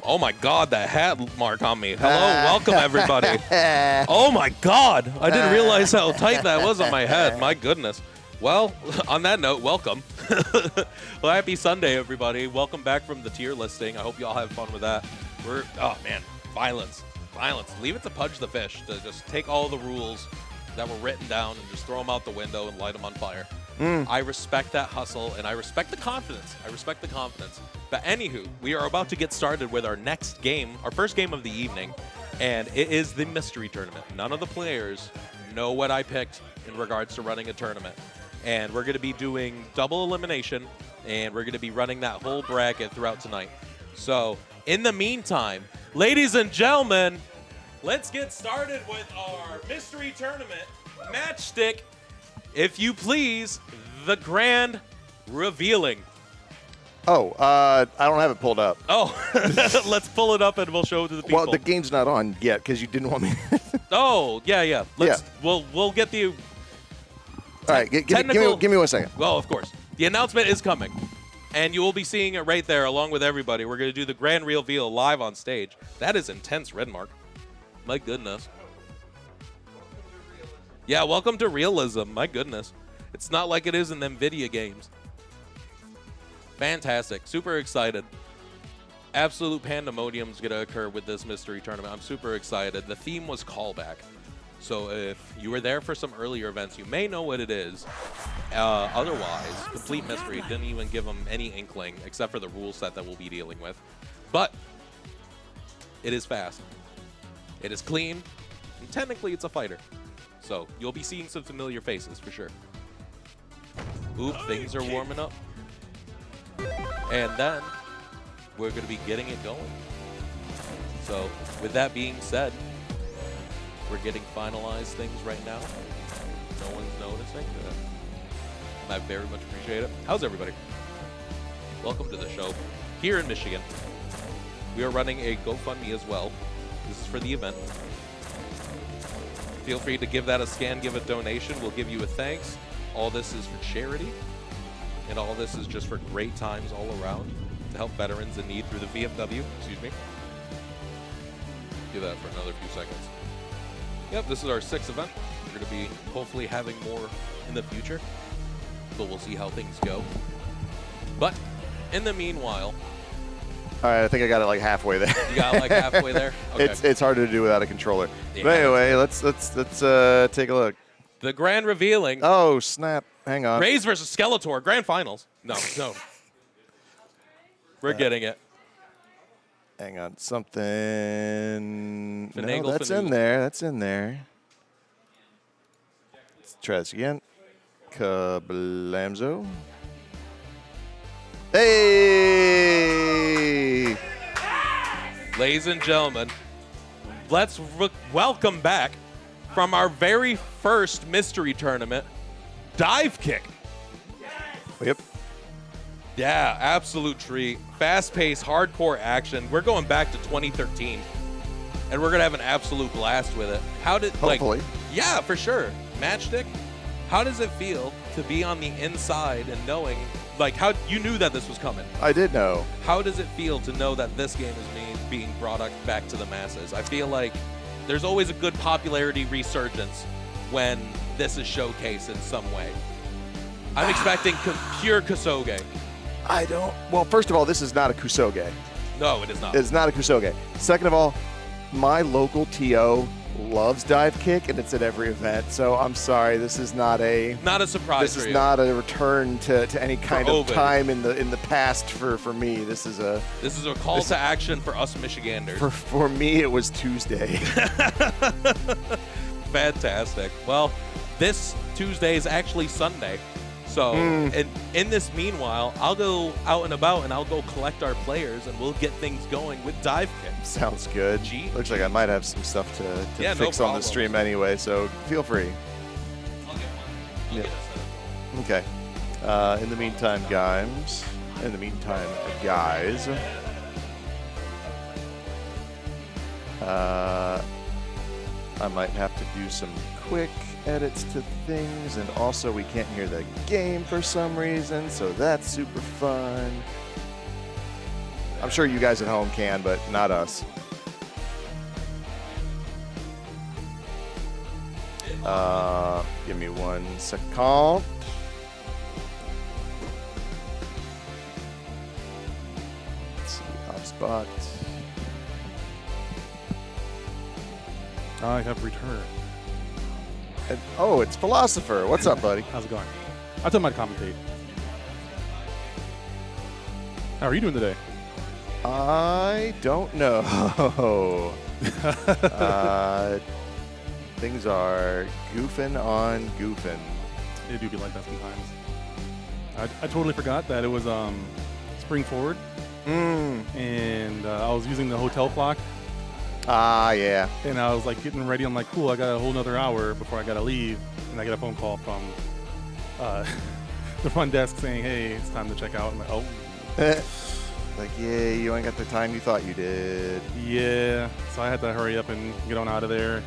Oh my God, that hat mark on me. Hello, welcome everybody. Oh my God, I didn't realize how tight that was on my head. My goodness. Well, on that note, welcome. Well, happy Sunday, everybody. Welcome back from the tier listing. I hope you all have fun with that. Oh man, violence. Leave it to Pudge the Fish to just take all the rules that were written down and just throw them out the window and light them on fire. I respect that hustle, and I respect the confidence. But anywho, we are about to get started with our next game, our first game of the evening, and it is the mystery tournament. None of the players know what I picked in regards to running a tournament. And we're going to be doing double elimination, and we're going to be running that whole bracket throughout tonight. So, in the meantime, ladies and gentlemen, let's get started with our mystery tournament matchstick. If you please, the grand revealing. Oh, I don't have it pulled up. Oh, let's pull it up and we'll show it to the people. Well, the game's not on yet because you didn't want me. Oh, yeah. We'll get the. All right, give me 1 second. Well, of course. The announcement is coming, and you will be seeing it right there along with everybody. We're going to do the grand reveal live on stage. That is intense, Redmark. My goodness. Yeah, welcome to realism. My goodness. It's not like it is in them video games. Fantastic. Super excited. Absolute pandemonium is going to occur with this mystery tournament. I'm super excited. The theme was callback. So if you were there for some earlier events, you may know what it is. Otherwise, complete mystery. Didn't even give them any inkling except for the rule set that we'll be dealing with. But it is fast. It is clean. And technically, it's a fighter. So you'll be seeing some familiar faces for sure. Oop, things are warming up. And then we're going to be getting it going. So with that being said, we're getting finalized things right now. No one's noticing. And I very much appreciate it. How's everybody? Welcome to the show. Here in Michigan, we are running a GoFundMe as well. This is for the event. Feel free to give that a scan, give a donation. We'll give you a thanks. All this is for charity. And all this is just for great times all around to help veterans in need through the VFW. Excuse me. Give that for another few seconds. Yep, this is our 6th event. We're going to be hopefully having more in the future, but we'll see how things go. But in the meanwhile, all right, I think I got it like halfway there. You got it like halfway there? Okay. It's hard to do without a controller. Yeah, but anyway, let's take a look. The grand revealing. Oh, snap. Hang on. Raze versus Skeletor, grand finals. No. We're getting it. Hang on. Something. Finagle, no, that's in there. That's in there. Let's try this again. Kablamzo. Hey! Ladies and gentlemen, let's welcome back from our very first mystery tournament, Divekick. Yep. Yeah, absolute treat. Fast-paced, hardcore action. We're going back to 2013, and we're going to have an absolute blast with it. Hopefully. Yeah, for sure. Matchstick, how does it feel to be on the inside and knowing, how you knew that this was coming? I did know. How does it feel to know that this game is being brought back to the masses? I feel like there's always a good popularity resurgence when this is showcased in some way. I'm expecting pure Kusoge. Well, first of all, this is not a Kusoge. No, it is not. It's not a Kusoge. Second of all, my local TO loves Divekick, and it's at every event. So I'm sorry, this is not a surprise. This is not a return to any kind of time in the past for me. This is a call to action for us Michiganders. For me, it was Tuesday. Fantastic. Well, this Tuesday is actually Sunday. So in this meanwhile, I'll go out and about and I'll go collect our players and we'll get things going with Divekick. Sounds good. Looks like I might have some stuff to fix on the stream anyway, so feel free. I'll get one. I'll get us Okay. In the meantime, guys. I might have to do some quick edits to things, and also we can't hear the game for some reason, so that's super fun. I'm sure you guys at home can, but not us. Give me 1 second. Let's see, HubSpot. I have returned. And, oh, it's Philosopher. What's up, buddy? How's it going? I thought I might commentate. How are you doing today? I don't know. Things are goofing on goofing. It do be like that sometimes. I totally forgot that it was spring forward, and I was using the hotel clock. Ah, yeah. And I was like getting ready. I'm like, cool, I got a whole nother hour before I got to leave. And I get a phone call from the front desk saying, hey, it's time to check out. I'm like, oh. Like, yeah, you ain't got the time you thought you did. Yeah. So I had to hurry up and get on out of there.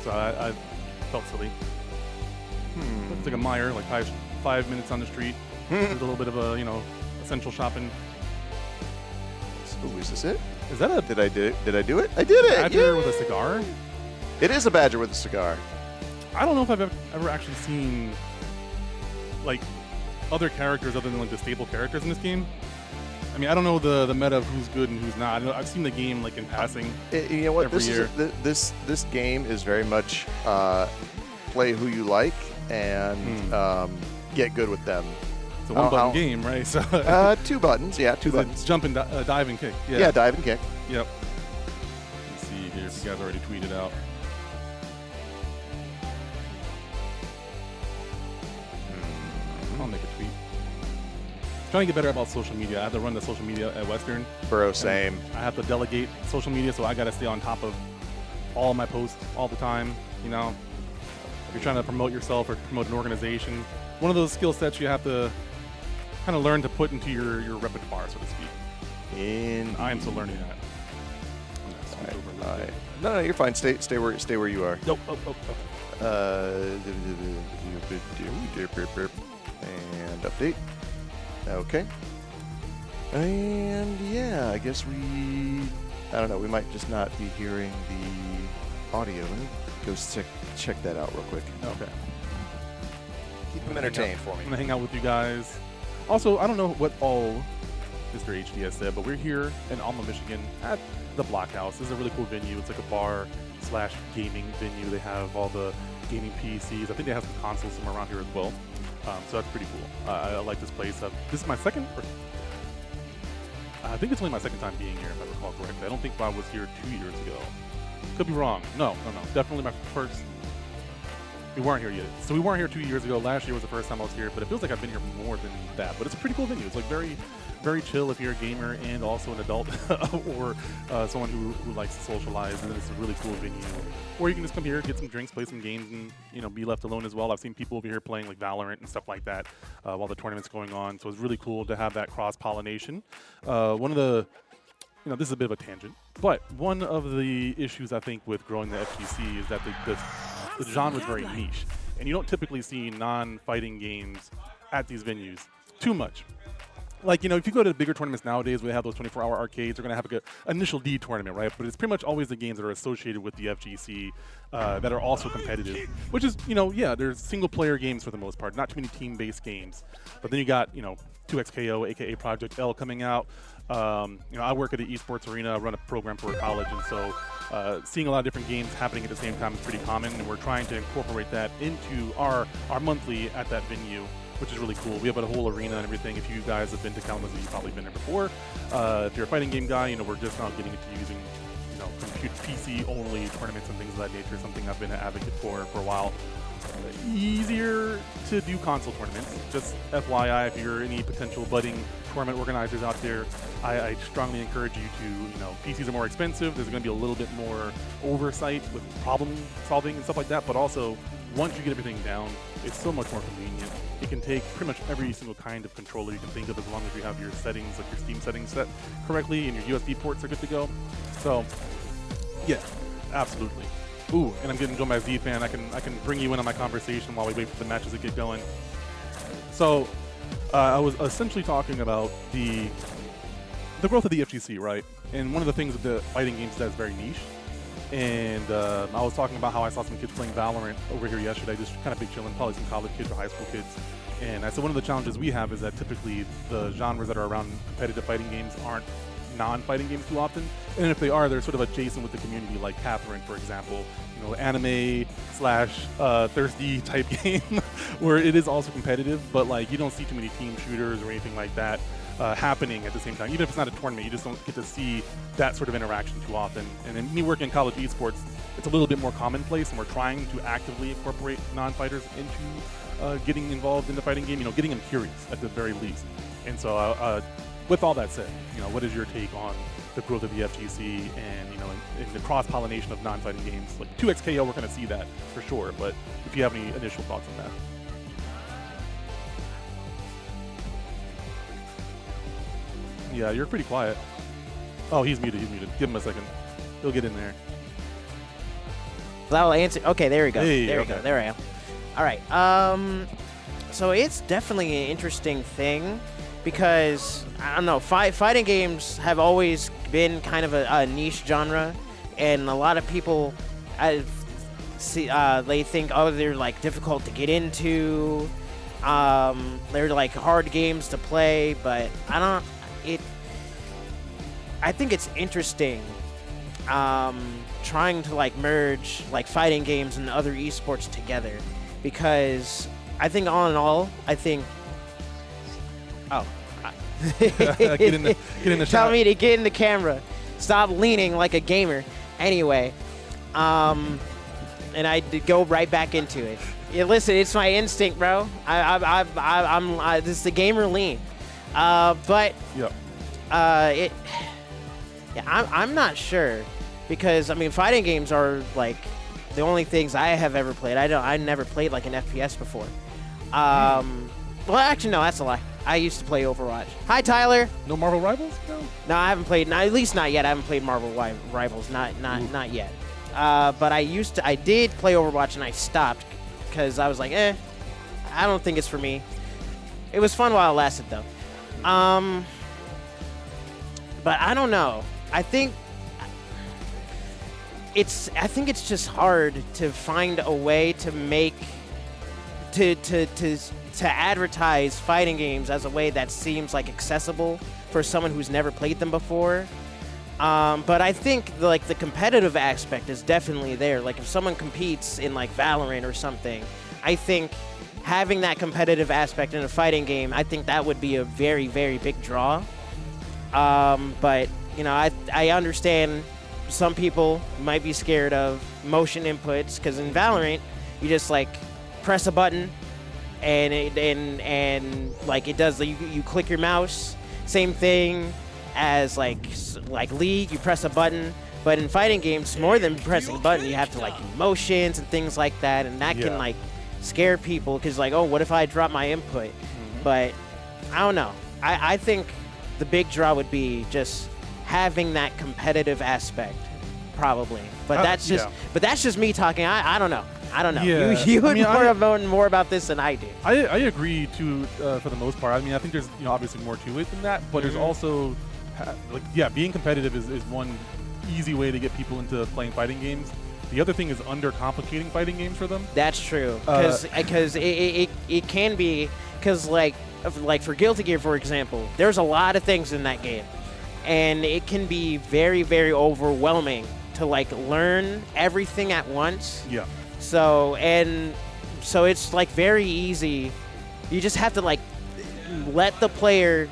So I felt silly. It's like a Meyer, like 5 minutes on the street. With a little bit of a, essential shopping. Ooh, is this it? Is that a Did I do it? I did it. badger Yay! with a cigar? It is a badger with a cigar. I don't know if I've ever actually seen like other characters other than like the staple characters in this game. I mean, I don't know the meta of who's good and who's not. I've seen the game like in passing. You know what? Every year. This game is very much play who you like and get good with them. It's a one-button game, right? So 2 buttons, yeah, 2 buttons. it's jump and dive and kick. Yeah, dive and kick. Yep. Let's see here if you guys already tweeted out. I'll make a tweet. Trying to get better about social media. I have to run the social media at Western. Bro, same. I have to delegate social media, so I got to stay on top of all my posts all the time. If you're trying to promote yourself or promote an organization, one of those skill sets you have to kind of learn to put into your repertoire, so to speak. And I am still learning that. All right. No, you're fine. Stay where you are. Nope. And update. Okay. And yeah, I guess I don't know, we might just not be hearing the audio. Let me go check that out real quick. Okay. Keep them entertained for me. I'm going to hang out with you guys. Also, I don't know what all Mr. HD has said, but we're here in Alma, Michigan at the Blockhouse. This is a really cool venue. It's like a bar/gaming venue. They have all the gaming PCs. I think they have some consoles somewhere around here as well. So that's pretty cool. I like this place. This is my second, I think it's only my second time being here, if I recall correctly. I don't think I was here 2 years ago. Could be wrong. No. Definitely my first. We weren't here yet. So we weren't here 2 years ago. Last year was the first time I was here, but it feels like I've been here more than that. But it's a pretty cool venue. It's like very, very chill if you're a gamer and also an adult or someone who likes to socialize. And then it's a really cool venue. Or you can just come here, get some drinks, play some games, and be left alone as well. I've seen people over here playing like Valorant and stuff like that while the tournament's going on. So it's really cool to have that cross-pollination. One of the this is a bit of a tangent, but one of the issues I think with growing the FGC is that the genre is very niche, and you don't typically see non-fighting games at these venues too much. Like, if you go to bigger tournaments nowadays, we have those 24-hour arcades. They're going to have like an initial D tournament, right? But it's pretty much always the games that are associated with the FGC that are also competitive, which is, there's single-player games for the most part, not too many team-based games. But then you got, 2XKO, aka Project L, coming out. I work at the esports arena, I run a program for a college, and so seeing a lot of different games happening at the same time is pretty common, and we're trying to incorporate that into our monthly at that venue, which is really cool. We have a whole arena and everything. If you guys have been to Kalamazoo, you've probably been there before. If you're a fighting game guy, we're just now getting into using PC-only tournaments and things of that nature, something I've been an advocate for a while. Easier to do console tournaments. Just FYI, if you're any potential budding tournament organizers out there, I strongly encourage you to, PCs are more expensive. There's going to be a little bit more oversight with problem solving and stuff like that. But also, once you get everything down, it's so much more convenient. It can take pretty much every single kind of controller you can think of, as long as you have your settings, like your Steam settings set correctly and your USB ports are good to go. So, yeah, absolutely. Ooh, and I'm getting to my ZFan. I can bring you in on my conversation while we wait for the matches to get going. So, I was essentially talking about the the growth of the FGC, right? And one of the things with the fighting games that is very niche. And I was talking about how I saw some kids playing Valorant over here yesterday, just kind of big chilling, probably some college kids or high school kids. And I said one of the challenges we have is that typically the genres that are around competitive fighting games aren't non-fighting games too often. And if they are, they're sort of adjacent with the community, like Catherine, for example, you know, anime / thirsty type game where it is also competitive, but like you don't see too many team shooters or anything like that happening at the same time. Even if it's not a tournament, you just don't get to see that sort of interaction too often. And then me working in college esports, it's a little bit more commonplace, and we're trying to actively incorporate non-fighters into getting involved in the fighting game, you know, getting them curious at the very least. And so with all that said, you know, what is your take on the growth of the FGC and, you know, and the cross-pollination of non-fighting games? Like 2XKO, we're going to see that for sure, but if you have any initial thoughts on that. Yeah, you're pretty quiet. Oh, he's muted, Give him a second. He'll get in there. That'll answer. Okay, there we go. Hey, there we okay. go. There I am. All right. So it's definitely an interesting thing because, I don't know, fighting games have always been kind of a niche genre, and a lot of people they think, oh, they're like difficult to get into. They're like hard games to play, but I think it's interesting trying to like merge like fighting games and other esports together, because I think all in all, Get in the tell shot. me to get in the camera, stop leaning like a gamer. Anyway, and I go right back into it. Yeah, listen, it's my instinct, bro. This is the gamer lean. But Yep. I'm not sure, because I mean, fighting games are like the only things I have ever played. I never played like an FPS before. Well, actually, no, that's a lie. I used to play Overwatch. Hi, Tyler. No Marvel Rivals? No, I haven't played. At least not yet. I haven't played Marvel Rivals. Not yet. But I did play Overwatch, and I stopped because I was like, I don't think it's for me. It was fun while it lasted, though. But I don't know. I think it's just hard to find a way to make to advertise fighting games as a way that seems like accessible for someone who's never played them before. But I think like the competitive aspect is definitely there. Like if someone competes in like Valorant or something, I think having that competitive aspect in a fighting game, I think that would be a very, very big draw. But you know, I understand some people might be scared of motion inputs, because in Valorant you just like press a button and like it does, you click your mouse. Same thing as like League, you press a button. But in fighting games, more than pressing a button, you have to like do motions and things like that, and that can like scare people, because like, oh, what if I drop my input? But I don't know. I think the big draw would be just having that competitive aspect, probably. But that's just me talking. I don't know. Yeah. You would know more about this than I do. I agree too, for the most part. I mean, I think there's obviously more to it than that, but there's also being competitive is one easy way to get people into playing fighting games. The other thing is undercomplicating fighting games for them. That's true, because it can be, because like for Guilty Gear, for example, there's a lot of things in that game, and it can be very, very overwhelming to like learn everything at once. Yeah. So it's like very easy. You just have to like let the player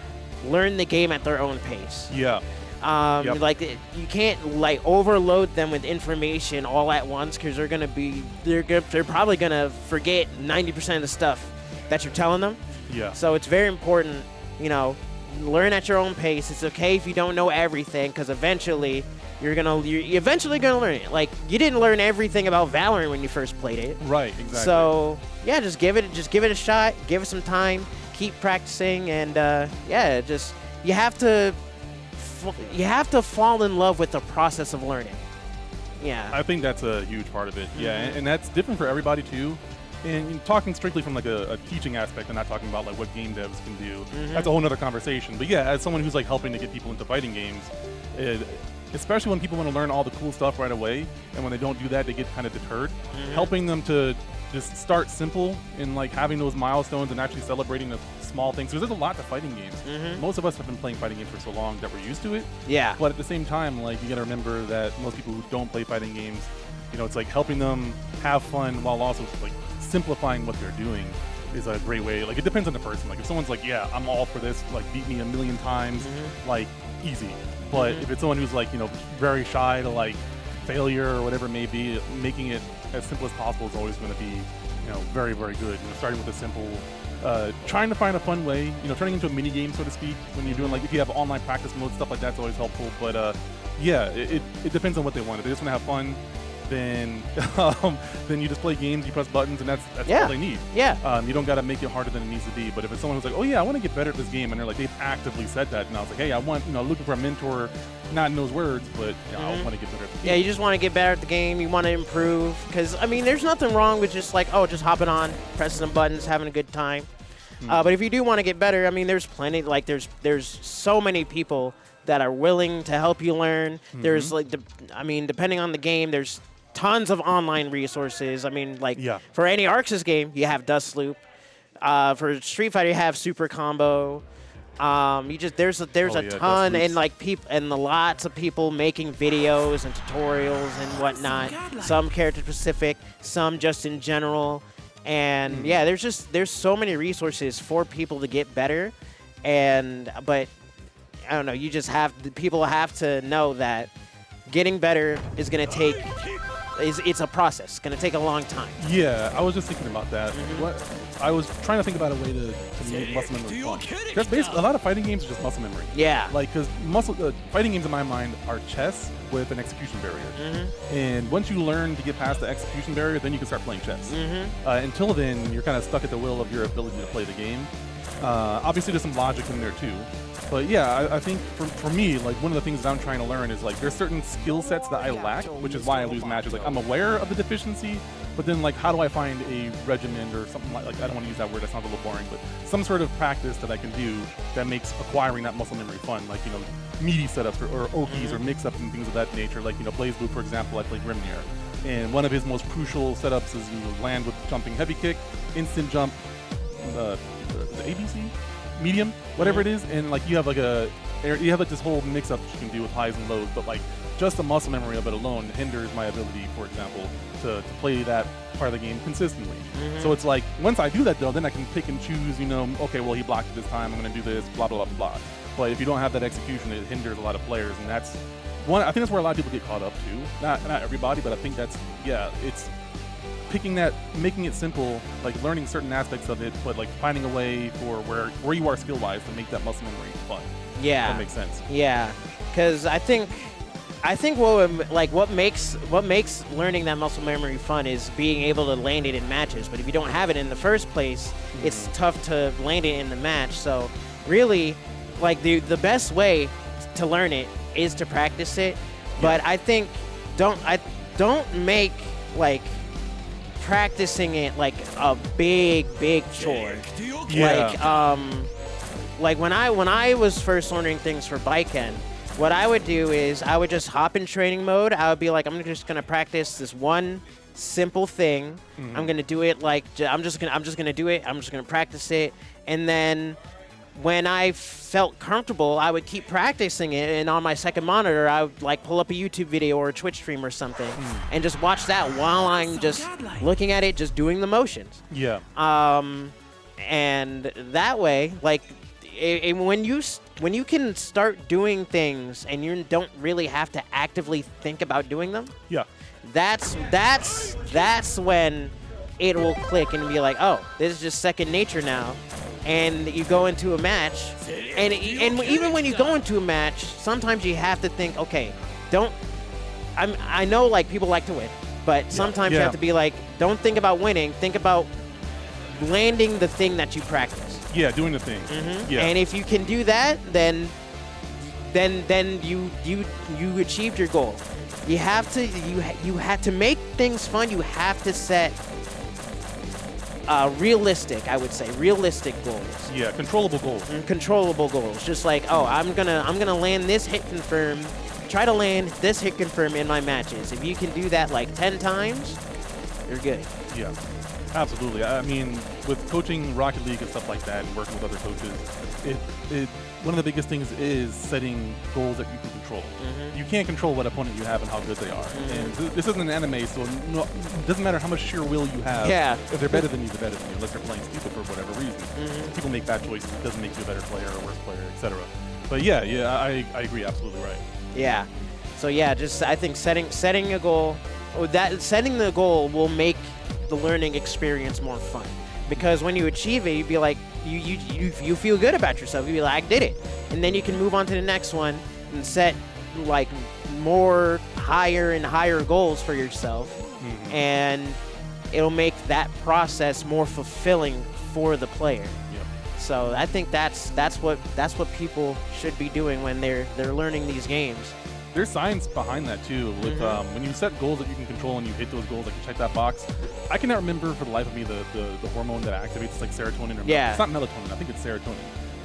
learn the game at their own pace. Yeah. Like you can't like overload them with information all at once, because they're probably gonna forget 90% of the stuff that you're telling them. Yeah. So it's very important, learn at your own pace. It's okay if you don't know everything, because eventually you're eventually gonna learn it. Like you didn't learn everything about Valorant when you first played it. Right. Exactly. So yeah, just give it a shot. Give it some time. Keep practicing, and you have to fall in love with the process of learning. Yeah. I think that's a huge part of it. Yeah, and that's different for everybody too. And talking strictly from like a teaching aspect and not talking about like what game devs can do, that's a whole nother conversation. But yeah, as someone who's like helping to get people into fighting games, especially when people want to learn all the cool stuff right away, and when they don't do that, they get kind of deterred. Helping them to just start simple in like having those milestones and actually celebrating the small things. Because there's a lot to fighting games. Most of us have been playing fighting games for so long that we're used to it. Yeah. But at the same time, like you got to remember that most people who don't play fighting games, you know, it's like helping them have fun while also like simplifying what they're doing is a great way. Like it depends on the person. Like if someone's like, yeah, I'm all for this, like beat me a million times, like easy. But if it's someone who's like, you know, very shy to like failure or whatever it may be, making it as simple as possible is always going to be, you know, very, very good. You know, starting with a simple, trying to find a fun way, you know, turning into a mini game, so to speak, when you're doing like, if you have online practice mode, stuff like that's always helpful. But yeah, it depends on what they want. If they just want to have fun, then you just play games, you press buttons, and that's all they need. Yeah. You don't got to make it harder than it needs to be. But if it's someone who's like, oh yeah, I want to get better at this game, and they're like, they've actively said that, and I was like, hey, I want, you know, looking for a mentor, not in those words, but you know, I want to get better at the game. Yeah, you just want to get better at the game. You want to improve, because I mean, there's nothing wrong with just like, oh, just hopping on, pressing some buttons, having a good time. But if you do want to get better, I mean, there's plenty. Like, there's so many people that are willing to help you learn. There's like, I mean, depending on the game, there's tons of online resources. I mean, like for any Arxis game, you have Dust Loop. For Street Fighter, you have Super Combo. There's a ton, and like lots of people making videos and tutorials and whatnot. Some character specific, some just in general. And yeah, there's so many resources for people to get better. But I don't know, people have to know that getting better is going to take, it's a process. It's going to take a long time. Yeah, I was just thinking about that. I was trying to think about a way to make muscle memory fun. Because basically, a lot of fighting games are just muscle memory. Yeah. Like, because fighting games in my mind are chess with an execution barrier. And once you learn to get past the execution barrier, then you can start playing chess. Until then, you're kind of stuck at the will of your ability to play the game. Obviously, there's some logic in there too. But yeah, I think for me, like one of the things that I'm trying to learn is like there's certain skill sets that I lack, which is why I lose matches. Like I'm aware of the deficiency, but then like how do I find a regimen or something like I don't want to use that word, that sounds a little boring, but some sort of practice that I can do that makes acquiring that muscle memory fun. Like, you know, meaty setups or Okies or mix-ups and things of that nature. Like, you know, Blaze Blue, for example, I played Grimnir. And one of his most crucial setups is you land with jumping heavy kick, instant jump, the ABC? Medium, whatever it is, and like you have like this whole mix-up that you can do with highs and lows, but like just the muscle memory of it alone hinders my ability, for example, to play that part of the game consistently. So it's like once I do that though, then I can pick and choose, you know, okay, well he blocked it this time, I'm gonna do this, blah blah blah blah. But if you don't have that execution, it hinders a lot of players, and that's one. I think that's where a lot of people get caught up too. Not everybody, but I think that's it's picking that, making it simple, like learning certain aspects of it, but like finding a way for where you are skill-wise to make that muscle memory fun. Yeah, that makes sense. Yeah, because I think what makes learning that muscle memory fun is being able to land it in matches. But if you don't have it in the first place, it's tough to land it in the match. So really, like the best way to learn it is to practice it. But I think don't make like practicing it like a big chore. Like when I was first learning things for Biken, what I would do is I would just hop in training mode. I would be like, I'm just gonna practice this one simple thing. I'm gonna do it like I'm just gonna do it. I'm just gonna practice it, and then when I felt comfortable, I would keep practicing it, and on my second monitor, I would like pull up a YouTube video or a Twitch stream or something, and just watch that while I'm just looking at it, just doing the motions. Yeah. And that way, like, when you can start doing things and you don't really have to actively think about doing them. Yeah. That's when it will click and be like, oh, this is just second nature now. And you go into a match, and even when you go into a match, sometimes you have to think, okay, I know like people like to win, but sometimes you have to be like, don't think about winning, think about landing the thing that you practice. Yeah, doing the thing. Yeah. And if you can do that, then you achieved your goal. You have to make things fun. You have to set realistic, I would say, realistic goals. Yeah, controllable goals. Controllable goals. Just like, oh, I'm gonna land this hit confirm, try to land this hit confirm in my matches. If you can do that like 10 times, you're good. Yeah, absolutely. I mean, with coaching Rocket League and stuff like that and working with other coaches, one of the biggest things is setting goals that you can control. You can't control what opponent you have and how good they are. And this isn't an anime, so no, it doesn't matter how much sheer will you have. Yeah. If they're better than you, they're better than you, unless they're playing stupid for whatever reason. People make bad choices. It doesn't make you a better player or a worse player, etc. But yeah, I agree. Absolutely right. Yeah. So yeah, just I think setting a goal, setting the goal will make the learning experience more fun. Because when you achieve it, you'd be like, you feel good about yourself. You'd be like, I did it. And then you can move on to the next one and set like more higher and higher goals for yourself. And it'll make that process more fulfilling for the player. So I think that's what people should be doing when they're learning these games. There's science behind that too. With when you set goals that you can control and you hit those goals, like you check that box. I cannot remember for the life of me the hormone that activates like serotonin or it's not melatonin. I think it's serotonin.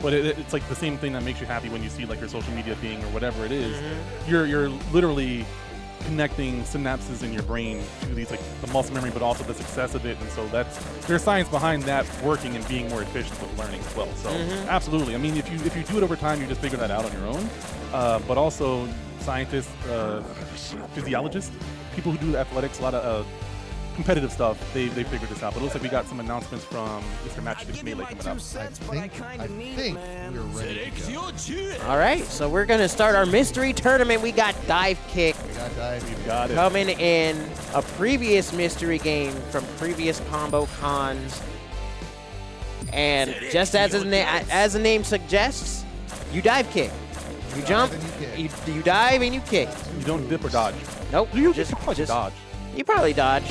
But it's like the same thing that makes you happy when you see like your social media thing or whatever it is. You're literally connecting synapses in your brain to these like the muscle memory, but also the success of it. And so there's science behind that working and being more efficient with learning as well. So absolutely. I mean, if you do it over time, you just figure that out on your own. But also scientists, physiologists, people who do athletics, a lot of competitive stuff, they figured this out. But it looks like we got some announcements from Mr. Matchstick Melee coming up. I think we're ready to go. All right, so we're gonna start our mystery tournament. We got Divekick We've got it. coming in, a previous mystery game from previous ComboCons, and just as the name suggests, you dive kick. You jump, you dive, and you kick. You don't dip or dodge. Nope. You just dodge. You probably dodge.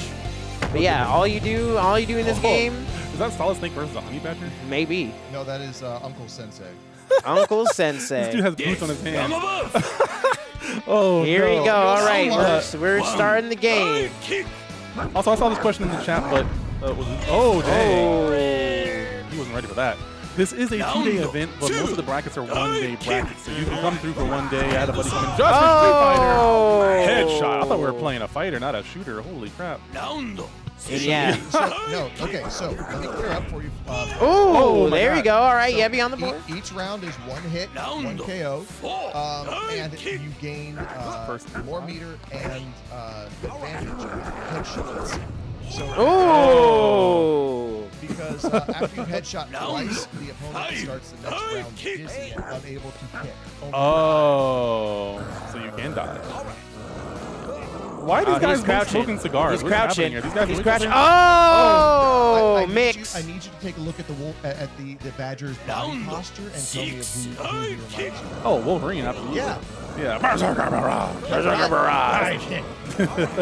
But yeah, all you do in this game, Is that Solid Snake versus a Honey Badger? maybe No, that is Uncle Sensei. Uncle This Sensei. dude has boots on his hands. Oh, Here we no. go. All right, Solid. we're starting the game. Also, I saw this question in the chat, but dang. He wasn't ready for that. This is a 2-day event, but most of the brackets are 1-day brackets. So you can come through for 1 day. I had a buddy come in just for Street Fighter. Headshot. I thought we were playing a fighter, not a shooter. Holy crap. Yeah. So let me clear up for you. Oh, my there God. you go. All right, So Yebby on the board. Each round is 1 hit, 1 KO, and you gain more meter and advantage headshots. So, Oh. because after you headshot twice, the opponent starts the next round dizzy and unable to kick. Oh, so you can die. Why are these guys he's crouching. smoking cigars? He's What's happening crouching. here? These guys He's are crouching. listening? Oh, I mix. need you to take a look at the Badger's body posture and tell me of who he reminds you of. Oh, Wolverine, absolutely. Yeah. Yeah.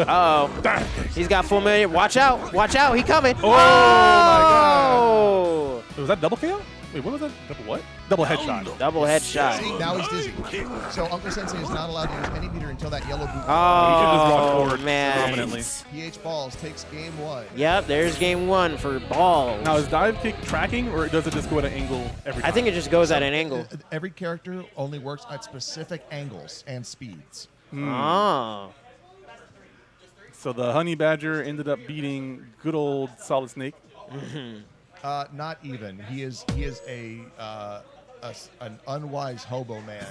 Uh-oh. He's got full million. Watch out. Watch out. He coming. Oh, my God. Oh. Was that double KO? Wait, what was that? Double what? Double headshot. Double headshot. See, now he's dizzy. So Uncle Sensei is not allowed to use any meter until that yellow boot. He should just walk Oh, forward man. dominantly. PHBalls takes game 1. Yep, there's game 1 for balls. Now, is dive kick tracking, or does it just go at an angle every time? I think it just goes at an angle. Every character only works at specific angles and speeds. Oh. So the Honey Badger ended up beating good old Solid Snake. Not even. He is an unwise hobo man.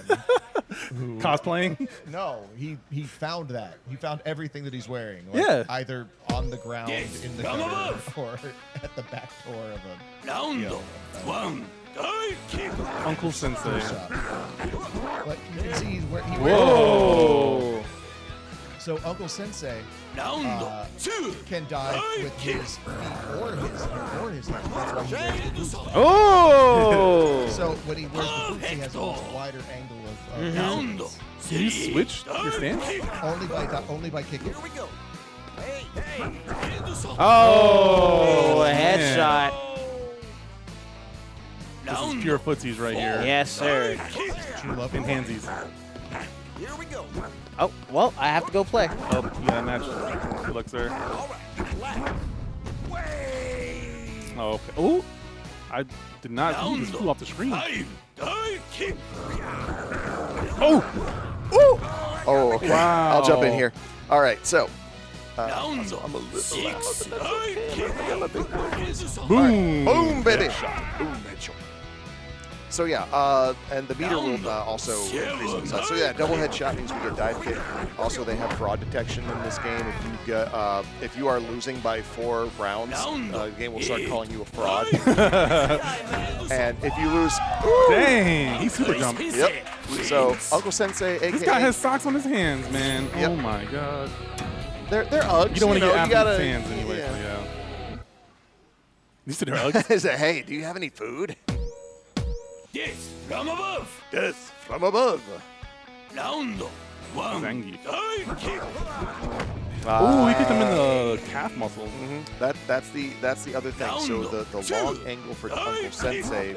Cosplaying? No, he found that. He found everything that he's wearing. Yeah. Either on the ground, in the gutter, or at the back door of a Uncle Sensei. shop. But you can see he wears. Whoa. So Uncle Sensei can dive with his feet or his hands. That's why he wears the boots. Oh. So when he wears the boots, he has a much wider angle of Can you switch your stance? only by kicking. Oh, a man. headshot. This is pure footsies right here. Yes, sir. True love In handsies. Oh, well, I have to go play. Oh, yeah, that match. Good luck, sir. Oh, okay. Oh, I did not. Ooh, this flew off the screen. Oh! Oh, okay. Wow. I'll jump in here. All right, so. I'm a little loud, but that's okay. I got my big boy. Boom! Boom, baby. Boom, bitch. So yeah, and the meter will also increase in size. So yeah, double headshot means we get dive kick. Also, they have fraud detection in this game. If you get, if you are losing by 4 rounds, the game will start calling you a fraud. And if you lose, Dang, he super jumped. yep. So Uncle Sensei, aka This guy has socks on his hands, man. Yep. Oh my god. they're Uggs. You don't want to get you athlete's hands anyway. yeah. So yeah. These are their Uggs. I said, hey, do you have any food? Yes, from above. Yes, from above. Round one. Zangy. Dive kick. Oh, he kicked him in the calf muscle. That's the other thing. So the long angle for Uncle Sensei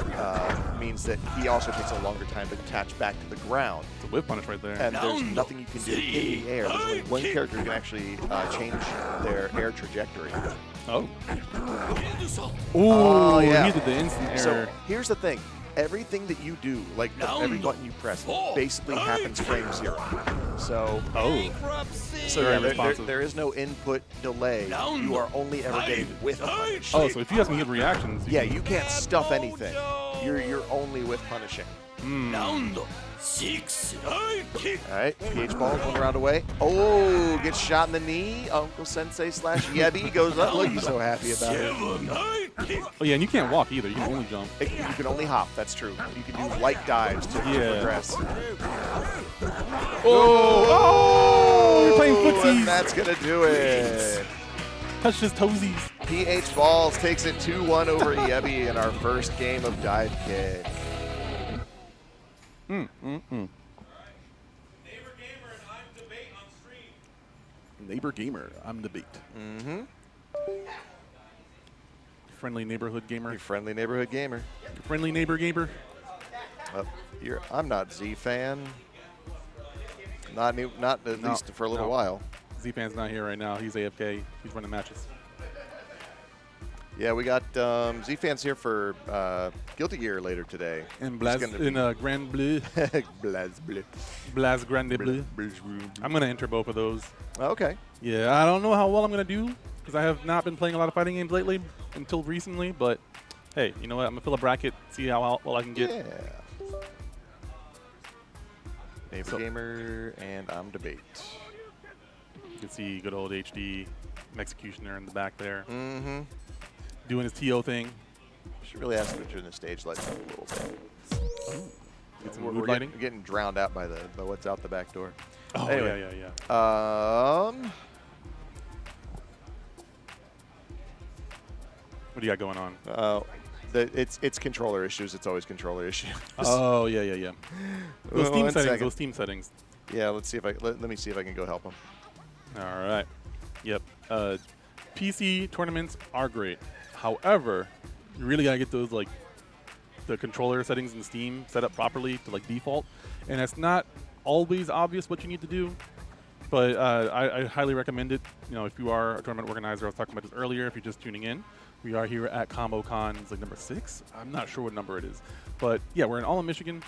means that he also takes a longer time to attach back to the ground. It's a whip punish right there. And there's nothing you can do in the air. There's only one character who can actually change their air trajectory. Oh. Oh, yeah. He did the instant air. So here's the thing. Everything that you do, like every button you press, basically happens frame 0. So, Very yeah, responsive. there is no input delay. You are only ever getting whiff punish. Oh, so if you have some good reactions. Yeah, you can't stuff anything. You're only with punishing. Round 6. Dive kick. All right, PHBalls 1 round away. Oh, gets shot in the knee. Uncle Sensei / Yebby goes up. Look, he's so happy about it. 7. Dive kick. Oh yeah, and you can't walk either. You can only jump. You can only hop. That's true. You can do light dives to progress. Oh, you're playing And footsies. that's gonna do it. Touch his toesies. PHBalls takes it 2-1 over Yebby in our first game of dive kick. NeighborGamer, I'm debate. Friendly neighborhood gamer. Your friendly neighborhood gamer. Friendly neighbor gamer. I'm not ZFan. Not at least for a little while. ZFan's not here right now. He's AFK. He's running matches. Yeah, we got ZFan's here for Guilty Gear later today. And He's Blaz gonna in be- Grand Bleu. Blaz bleu. Blaz Grande Bleu. I'm going to enter both of those. Okay. Yeah, I don't know how well I'm going to do because I have not been playing a lot of fighting games lately until recently. But hey, you know what? I'm going to fill a bracket, see how well I can get. Yeah. Neighbor Gamer and I'm debate. You can see good old HD Executioner in the back there Mm-hmm. doing his TO thing. Should really ask him to turn the stage lights up a little bit. Get some We're mood lighting. getting drowned out by what's out the back door. Oh, Anyway. yeah. What do you got going on? It's controller issues. It's always controller issues. Oh, yeah. Those One Steam settings. second. Those Steam settings. Yeah, let's see if let me see if I can go help him. All right. Yep. PC tournaments are great. However, you really gotta get those like the controller settings in Steam set up properly to like default, and it's not always obvious what you need to do. But I highly recommend it. You know, if you are a tournament organizer, I was talking about this earlier. If you're just tuning in, we are here at ComboCon. It's like number 6. I'm not sure what number it is, but yeah, we're in Allen, Michigan,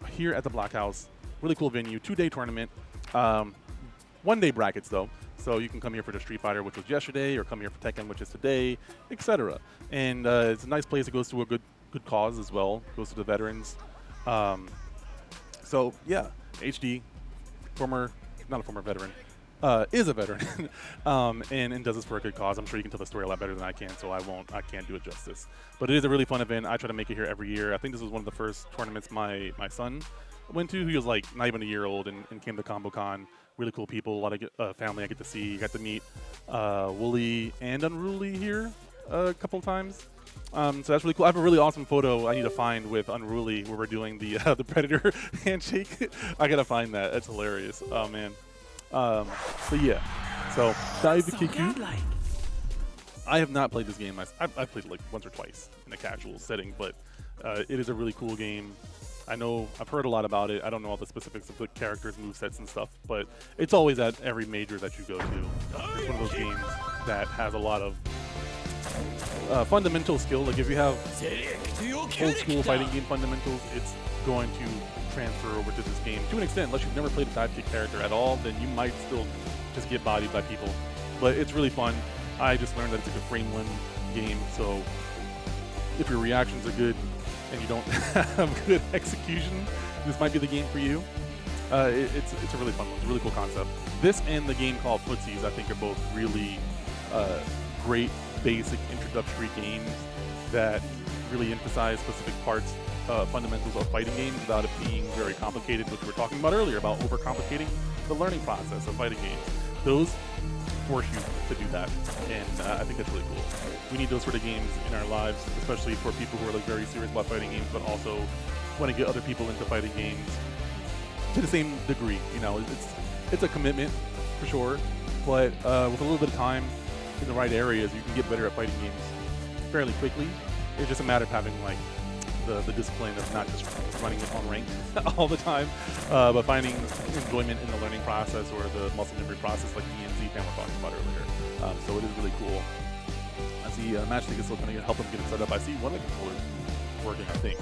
here at the Blockhouse. Really cool venue. 2-day tournament. 1-day brackets though, so you can come here for the Street Fighter, which was yesterday, or come here for Tekken, which is today, etc. And it's a nice place. It goes to a good cause as well. It goes to the veterans. So yeah, HD, not a former veteran, is a veteran, and does this for a good cause. I'm sure you can tell the story a lot better than I can, so I can't do it justice. But it is a really fun event. I try to make it here every year. I think this was one of the first tournaments my son went to. He was like not even a year old and came to ComboCon. Really cool people, a lot of family I get to see. Got to meet Wooly and Unruly here a couple of times. So that's really cool. I have a really awesome photo I need to find with Unruly where we're doing the Predator handshake. I gotta find that. That's hilarious. Oh man. But yeah. So Divekick. I have not played this game. I've played it like once or twice in a casual setting, but it is a really cool game. I've heard a lot about it. I don't know all the specifics of the characters, movesets, and stuff, but it's always at every major that you go to. It's one of those games that has a lot of fundamental skill. Like if you have Select your old school fighting character. game fundamentals, it's going to transfer over to this game to an extent. Unless you've never played a Divekick character at all, then you might still just get bodied by people. But it's really fun. I just learned that it's a good frame one game, so if your reactions are good and you don't have good execution, this might be the game for you. It's a really fun one. It's a really cool concept. This and the game called Footsies, I think, are both really great basic introductory games that really emphasize specific parts, fundamentals of fighting games without it being very complicated, which we were talking about earlier about overcomplicating the learning process of fighting games. Those force you to do that, and I think that's really cool. We need those sort of games in our lives, especially for people who are like very serious about fighting games, but also want to get other people into fighting games to the same degree. You know, it's a commitment for sure, but with a little bit of time in the right areas, you can get better at fighting games fairly quickly. It's just a matter of having like the discipline of not just running it on rank all the time, but finding enjoyment in the learning process or the muscle memory process like me and ZFan were talking about earlier. So it is really cool. I see Match League is still going to help them get it set up. I see one of the controllers working, I think.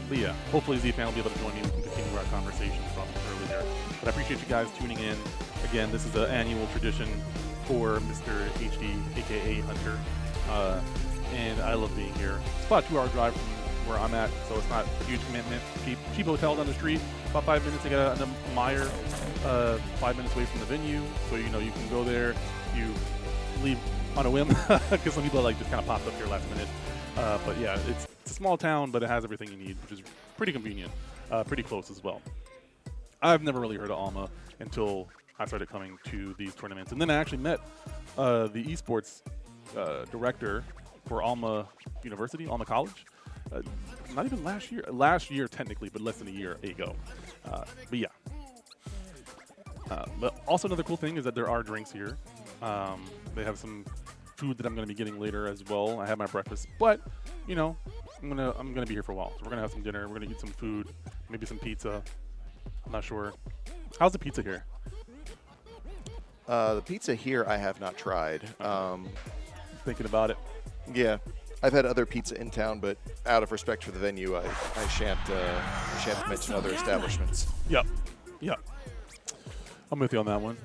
But yeah, hopefully ZFan will be able to join me. We can continue our conversation from earlier. But I appreciate you guys tuning in. Again, this is an annual tradition for Mr. HD, aka Hunter. And I love being here. It's about a 2-hour drive from where I'm at, so it's not a huge commitment. Cheap hotel down the street, about 5 minutes to get a Meyer, 5 minutes away from the venue. So you know you can go there, you leave on a whim, because some people like just kind of popped up here last minute. But yeah, it's a small town, but it has everything you need, which is pretty convenient, pretty close as well. I've never really heard of Alma until I started coming to these tournaments, and then I actually met the esports director for Alma University, Alma College. Not even last year technically, but less than a year ago. But yeah. But also another cool thing is that there are drinks here. They have some food that I'm going to be getting later as well. I had my breakfast, but you know, I'm gonna be here for a while. So we're gonna have some dinner. We're gonna eat some food, maybe some pizza. I'm not sure. How's the pizza here? The pizza here I have not tried. Thinking about it. Yeah, I've had other pizza in town, but out of respect for the venue, I shan't mention other establishments. Yep. I'm with you on that one.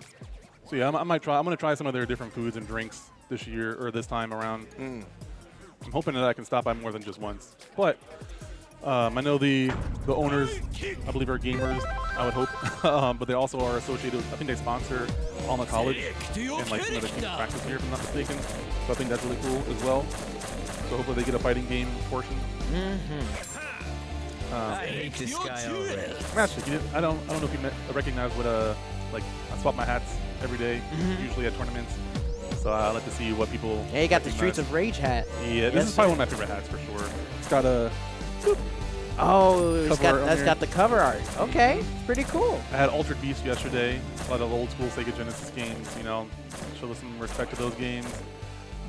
So yeah, I might try. I'm gonna try some of their different foods and drinks this year or this time around. I'm hoping that I can stop by more than just once. But I know the owners, I believe, are gamers. I would hope, but they also are associated. I think they sponsor Alma College and like some of the team practice here, if I'm not mistaken. So I think that's really cool as well. So hopefully they get a fighting game portion. I hate this guy already. Matchstick, I don't know if you recognize what like I swap my hats every day, usually at tournaments. So I like to see what people. Yeah, you got the recognize. Streets of Rage hat. Yeah, this is probably one of my favorite hats for sure. It's got a. Oh, Cover art that's on got the cover art. Okay, it's pretty cool. I had Altered Beast yesterday. A lot of old school Sega Genesis games. You know, show some respect to those games.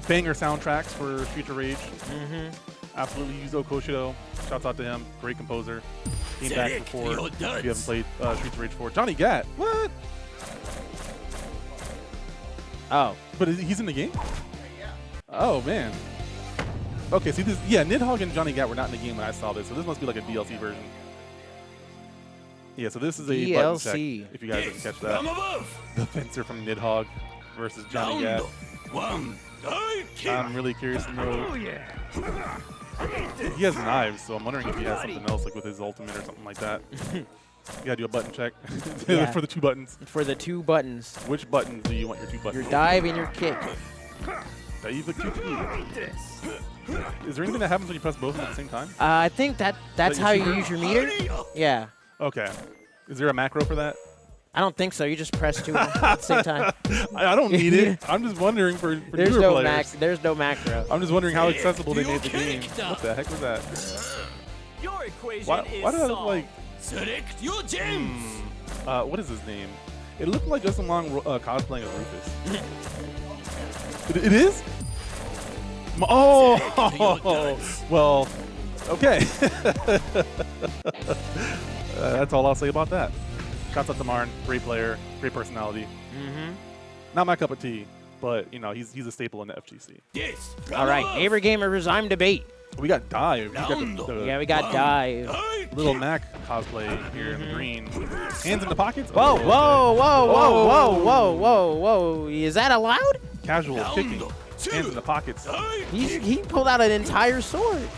Banger soundtracks for Streets of Rage. Absolutely, Yuzo Koshido. Shouts out to him. Great composer. Came back before. If you haven't played Streets of Rage 4. Johnny Gat. What? Oh. But he's in the game? Oh, man. Okay, see this. Yeah, Nidhogg and Johnny Gat were not in the game when I saw this, so this must be like a DLC version. Yeah, so this is a button check, DLC. if you guys didn't catch that. From above. The fencer from Nidhogg versus Johnny Gat. One. I'm really curious to know. He has knives, so I'm wondering if he has something else, like with his ultimate or something like that. You gotta do a button check Yeah. for the 2 buttons. For the 2 buttons. Which buttons do you want your 2 buttons? Your dive and your kick. Is there anything that happens when you press both at the same time? I think that's Is that how your you use your meter. Yeah. Okay. Is there a macro for that? I don't think so. You just press 2 at the same time. I don't need it. I'm just wondering for There's newer no players. There's no macro. I'm just wondering how accessible they made the game. What the heck was that? Your equation Why is did I look solved. like... Select your gems. what is his name? It looked like Justin Long cosplaying as Rufus. It is? Oh! Well, okay. That's all I'll say about that. Shouts out to Marn. Great player. Great personality. Not my cup of tea. but you know he's a staple in the FGC. Yes. All right, Neighbor Gamer versus I'm Debate. We got Dive. We got the Yeah, we got Dive. Little Mac cosplay here in the green. Hands in the pockets. Whoa, Okay. whoa, whoa, whoa, whoa, whoa, whoa, whoa. Is that allowed? Casual kicking. Hands in the pockets. He pulled out an entire sword.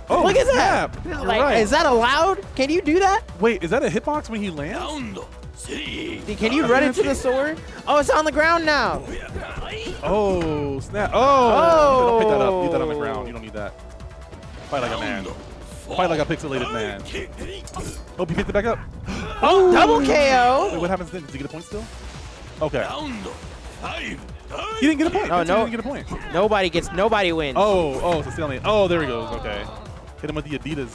Oh, Look at snap. that. You're Like, right. is that allowed? Can you do that? Wait, is that a hitbox when he lands? Can you run into the sword? Oh, it's on the ground now. Oh, snap. Oh. Don't pick that up. Leave that on the ground. You don't need that. Fight like a man. Fight like a pixelated man. Hope you picked it back up. Oh, double Wait, KO. what happens then? Does he get a point still? Okay. He didn't get a point. Oh, He no. didn't get a point. Nobody wins. Oh, it's a stalemate. Oh, there he goes. Okay. Hit him with the Adidas.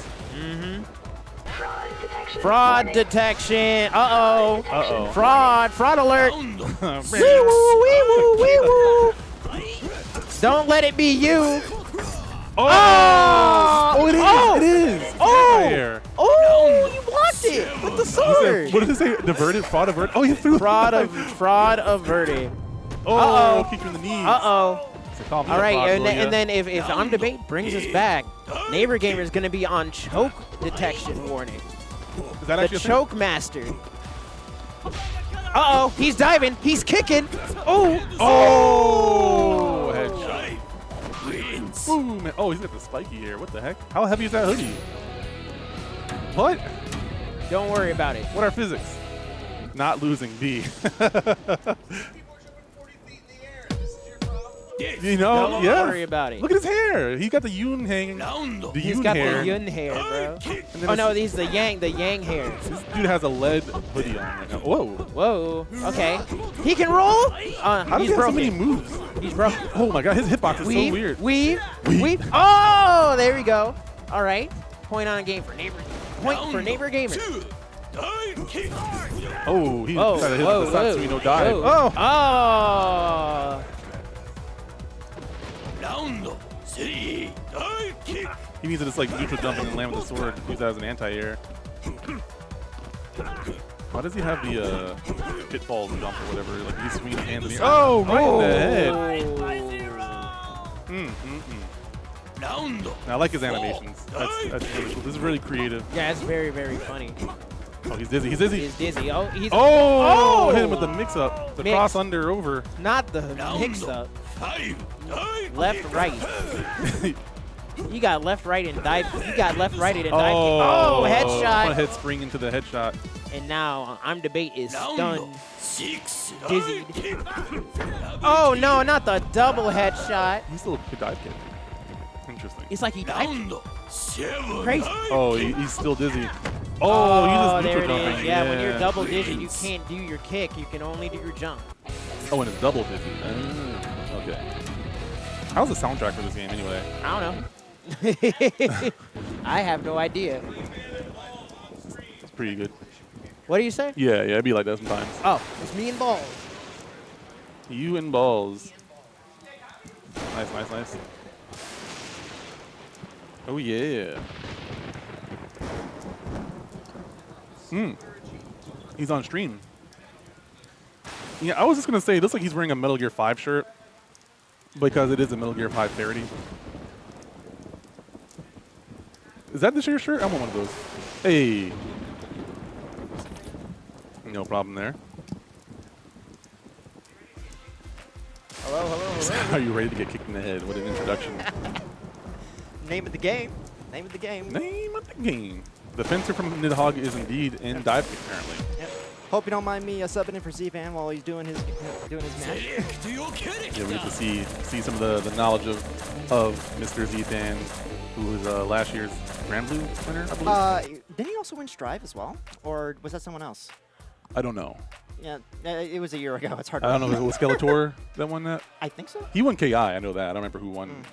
Fraud detection. Uh-oh. Uh-oh. Fraud alert. Wee Man. woo, wee woo, wee woo. Don't let it be you. Oh, it is. Oh! It is. Oh! There. Oh, you blocked it with the He said, sword. what did it say? Diverted? Fraud averted? Oh, he threw Fraud averted. Oh, Uh-oh. kicked you in the knees. Uh-oh. So call me All a right, fraud, and will ya? then if I'm Debate brings us back, Neighbor Gamer is going to be on choke detection warning. Is that The actually a thing? choke master. Uh-oh, he's diving. He's kicking. Oh. Oh, headshot. Boom. Oh, he's got the spiky here. What the heck? How heavy is that hoodie? What? Don't worry about it. What are physics? Not losing B. You know, Don't yeah. worry about it. Look at his hair. He got the yun hanging. The He's yun got hair. the yun hair, bro. And then Oh no, it's- he's the yang hair. This dude has a lead hoodie on right now. Whoa. Whoa. Okay. He can roll. How does He's he have so many broken. moves? He's broken. Oh my god, his hitbox is Weave, so weird. Weave. Oh, there we go. All right. Point on game for Neighbor. Point for Neighbor Gamer. Oh, he Whoa, tried to hit whoa, the whoa, Satsui no dive. whoa. Oh! Oh. He needs to just like neutral jump and then land with the sword. Use that as an anti-air. Why does he have the pitfall jump or whatever? Like he's swinging his hands in the air. Oh, right in the head. Now, I like his animations. That's really cool. This is really creative. Yeah, it's very, very funny. Oh, he's dizzy. He's dizzy. He's dizzy. Oh, he's Oh! Hit him with the mix-up. The Mix. cross under over. not the mix-up. Left, right. You got left, right, and dive. You got left, right, and dive. Oh, One headshot. head spring into the headshot. And now I'm Debate is stunned, dizzy. Oh no, not the double headshot. He's still a dive kick. Interesting. It's like he dived. Crazy. Oh, he's still dizzy. Oh, he's just there neutral it jumping. is. Yeah, when you're double dizzy, you can't do your kick. You can only do your jump. Oh, and it's double dizzy. Okay. How's the soundtrack for this game anyway? I don't know. I have no idea. It's pretty good. What do you say? Yeah, it'd be like that sometimes. Oh, it's me and Balls. You and balls. Nice, nice, nice. Oh yeah. He's on stream. Yeah, I was just gonna say, it looks like he's wearing a Metal Gear 5 shirt because it is a Metal Gear 5 parody. Is that your shirt? I want one of those. Hey. No problem there. Hello, hello, hello. Are you ready to get kicked in the head? What an introduction. Name of the game. Name of the game. Name of the game. The fencer from Nidhogg is indeed in Divekick apparently. Yep. Hope you don't mind me subbing in for ZFan while he's doing his match. Yeah, we get to see some of the knowledge of Mr. ZFan, who was last year's Grand Blue winner, I believe. Didn't he also win Strive as well? Or was that someone else? I don't know. Yeah, it was a year ago. It's hard to I don't know if it was Skeletor that won that. I think so. He won KI, I know that. I don't remember who won.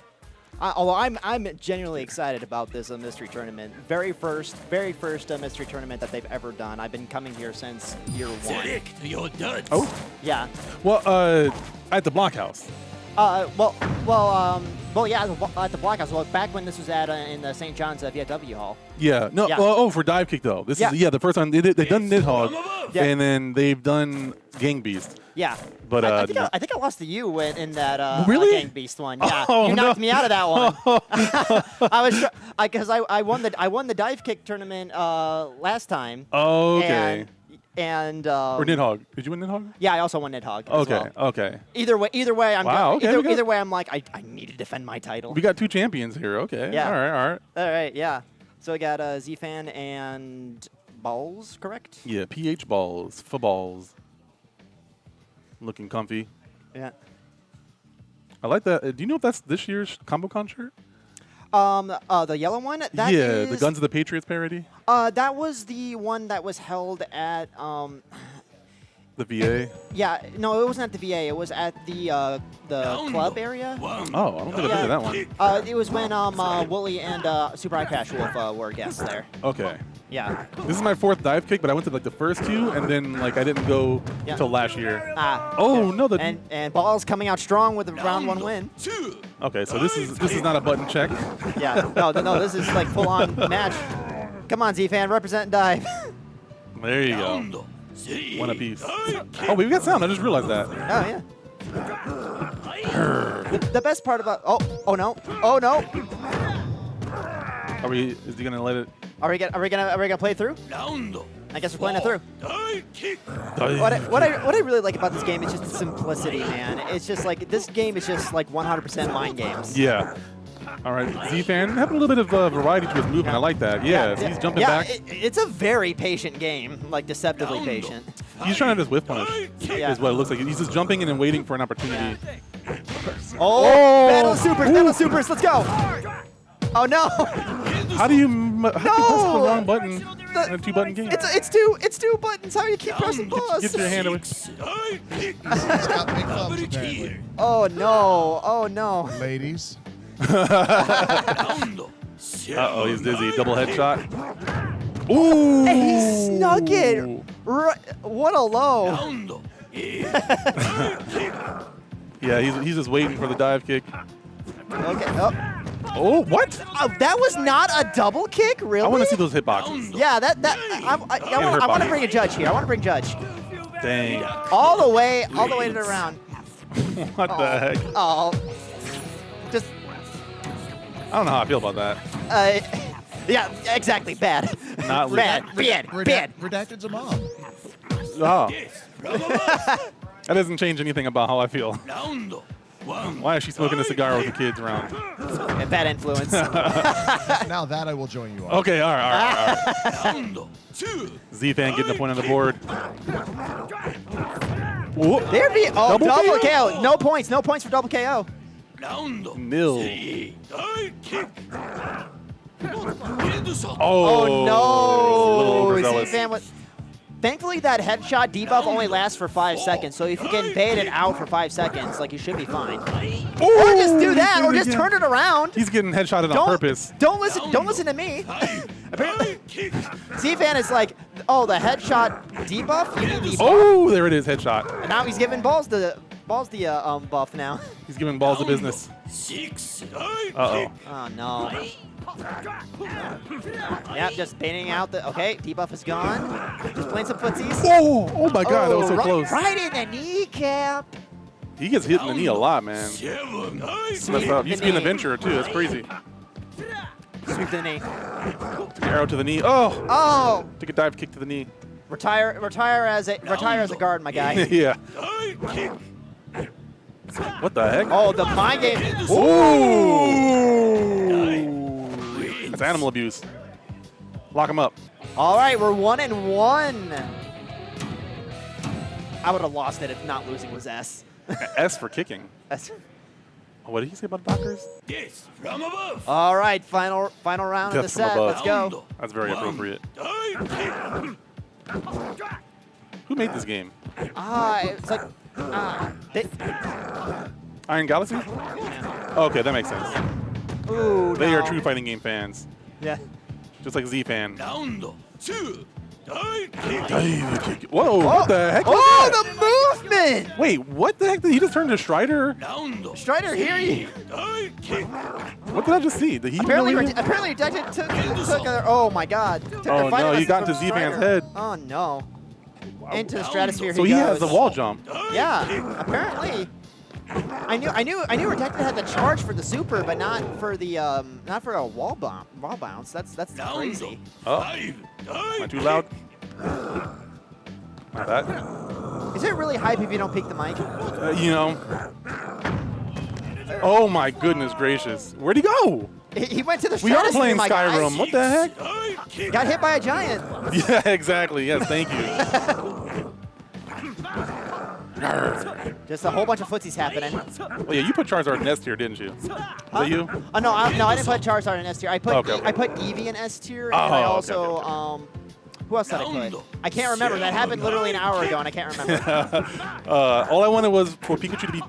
Although I'm genuinely excited about this mystery tournament. Very first mystery tournament that they've ever done. I've been coming here since year 1. Oh, Yeah. well, at the Blockhouse. Well, yeah, at the Block House. Well, back when this was at in the St. John's VFW Hall. Yeah. No. Yeah. Oh, for Divekick though. This is the first time they've done Nidhogg, Yeah. and then they've done Gang Beast. Yeah. But I think I lost to you in that Really? Gang Beast one. Yeah. Oh, you knocked no. me out of that one. Because I won the Divekick tournament last time. Oh, okay. And Or Nidhogg. Did you win Nidhogg? yeah, I also won Nidhogg. as Okay. well. Okay. Either way, I'm Wow, okay, we got- either way, I'm like I need to defend my title. We got 2 champions here. Okay. Yeah. All right. All right. All right, yeah. So we got ZFan and Balls, correct? Yeah. PHBalls. FBalls. Looking comfy. Yeah. I like that. Do you know if that's this year's ComboCon shirt? The yellow one. That the is- Guns of the Patriots parody. That was the one that was held at The VA. Yeah, no, it wasn't at the VA. It was at the club area. Oh, I don't think I've been to that one. It was when Wooly and Super Eye Crash Wolf were guests there. Okay. Yeah. This is my 4th dive kick, but I went to like the first 2, and then like I didn't go Yeah. till last year. Ah. Oh yeah. no! And Balls coming out strong with a round 1 win. Okay, so this is not a button check. Yeah. No, this is like full on match. Come on, Z-Fan, represent and dive. There you go. One apiece. Oh, we got sound. I just realized that. Oh yeah. The best part about oh no. Is he gonna let it? Are we gonna play through? I guess we're playing it through. What I really like about this game is just the simplicity, man. It's just like this game is just like 100% mind games. Yeah. All right, Z-Fan having a little bit of variety to his movement. I like that. Yeah, he's jumping back. It's a very patient game, like deceptively patient. He's trying to just whiff punish. Yeah. Is what it looks like. He's just jumping in and waiting for an opportunity. Oh, Battle Supers, let's go! Oh no! How do you press the wrong button in a 2-button game? It's two buttons. How do you keep pressing pause? Get your hand away. He's got big thumbs, apparently. Oh no! Ladies. Uh-oh, he's dizzy. Double headshot. Ooh! Hey, he snuck it. What a low! Yeah, he's just waiting for the dive kick. Okay. Oh. Oh, what? That was not a double kick, really? I want to see those hitboxes. Yeah, I want to bring a judge here. I want to bring judge Dang. all the way to the round. What the heck? Oh, just I don't know how I feel about that. yeah, exactly. Bad. Not bad. Redacted's a mom. Oh. That doesn't change anything about how I feel. Why is she smoking a cigar with the kids around? Bad influence. Now that I will join you on. Okay, all right. Z-Fan getting a point on the board. Whoop. There be double KO. KO. No points for double KO. Nil. Oh Little no! overzealous. Z-Fan was. Thankfully, that headshot debuff only lasts for 5 seconds, so if you get baited out for 5 seconds, like you should be fine. Or just do that, or just turn it around. He's getting headshotted on purpose. Don't listen to me. Apparently, Z-Fan is like, oh, the headshot debuff. You need debuff. Oh, there it is, headshot. And now he's giving balls the buff now. He's giving balls of business. Uh-oh. Oh no. Yep, just baiting out the. Okay, debuff is gone. Just playing some footsies. Oh my God, that was so close. Right in the kneecap. He gets hit in the knee a lot, man. Sweep Messed up. the He's being an knee. adventurer too. That's crazy. Sweep the knee. Arrow to the knee. Oh, Oh, took a dive kick to the knee. retire as a guard, my guy. Yeah. What the heck? Oh, the mind game. Ooh. That's animal abuse. Lock him up. All right, we're 1-1. I would have lost it if not losing was S. S for kicking. S. What did he say about doctors? All right, final round of the Death from set. above. Let's go. That's very appropriate. Who made this game? It's like Iron Galaxy? Okay, that makes sense. ooh, They no. are true fighting game fans. Yeah. Just like Z-Fan. Divekick. Whoa, what the heck was Oh, that? the movement! Wait, what the heck? Did he just turn to Strider? Strider, hear you. What did I just see? Did he Apparently, really- apparently, Rejected took oh my God. Took the Oh fighting no, he lessons got into from ZFan's Strider. head. Oh no. Into the stratosphere So he he has goes. the wall jump. Yeah, apparently. I knew Rejected had the charge for the super, but not for the not for a wall bounce. That's crazy. Oh, am I too loud? Not that. Is it really hype if you don't peek the mic? You know. Oh my goodness gracious. Where'd he go? He went to the We are stratosphere, playing my guys. Skyrim. What the heck? Got hit by a giant. Yeah, exactly. Yes, thank you. Just a whole bunch of footsies happening. Well, yeah, you put Charizard in S tier, didn't you? Is that you? Oh no, I didn't put Charizard in S tier. I put Okay. I put Eevee in S tier, and Oh, I okay, also okay. who else did I put? I can't remember. That happened literally an hour ago, and I can't remember. All I wanted was for Pikachu to be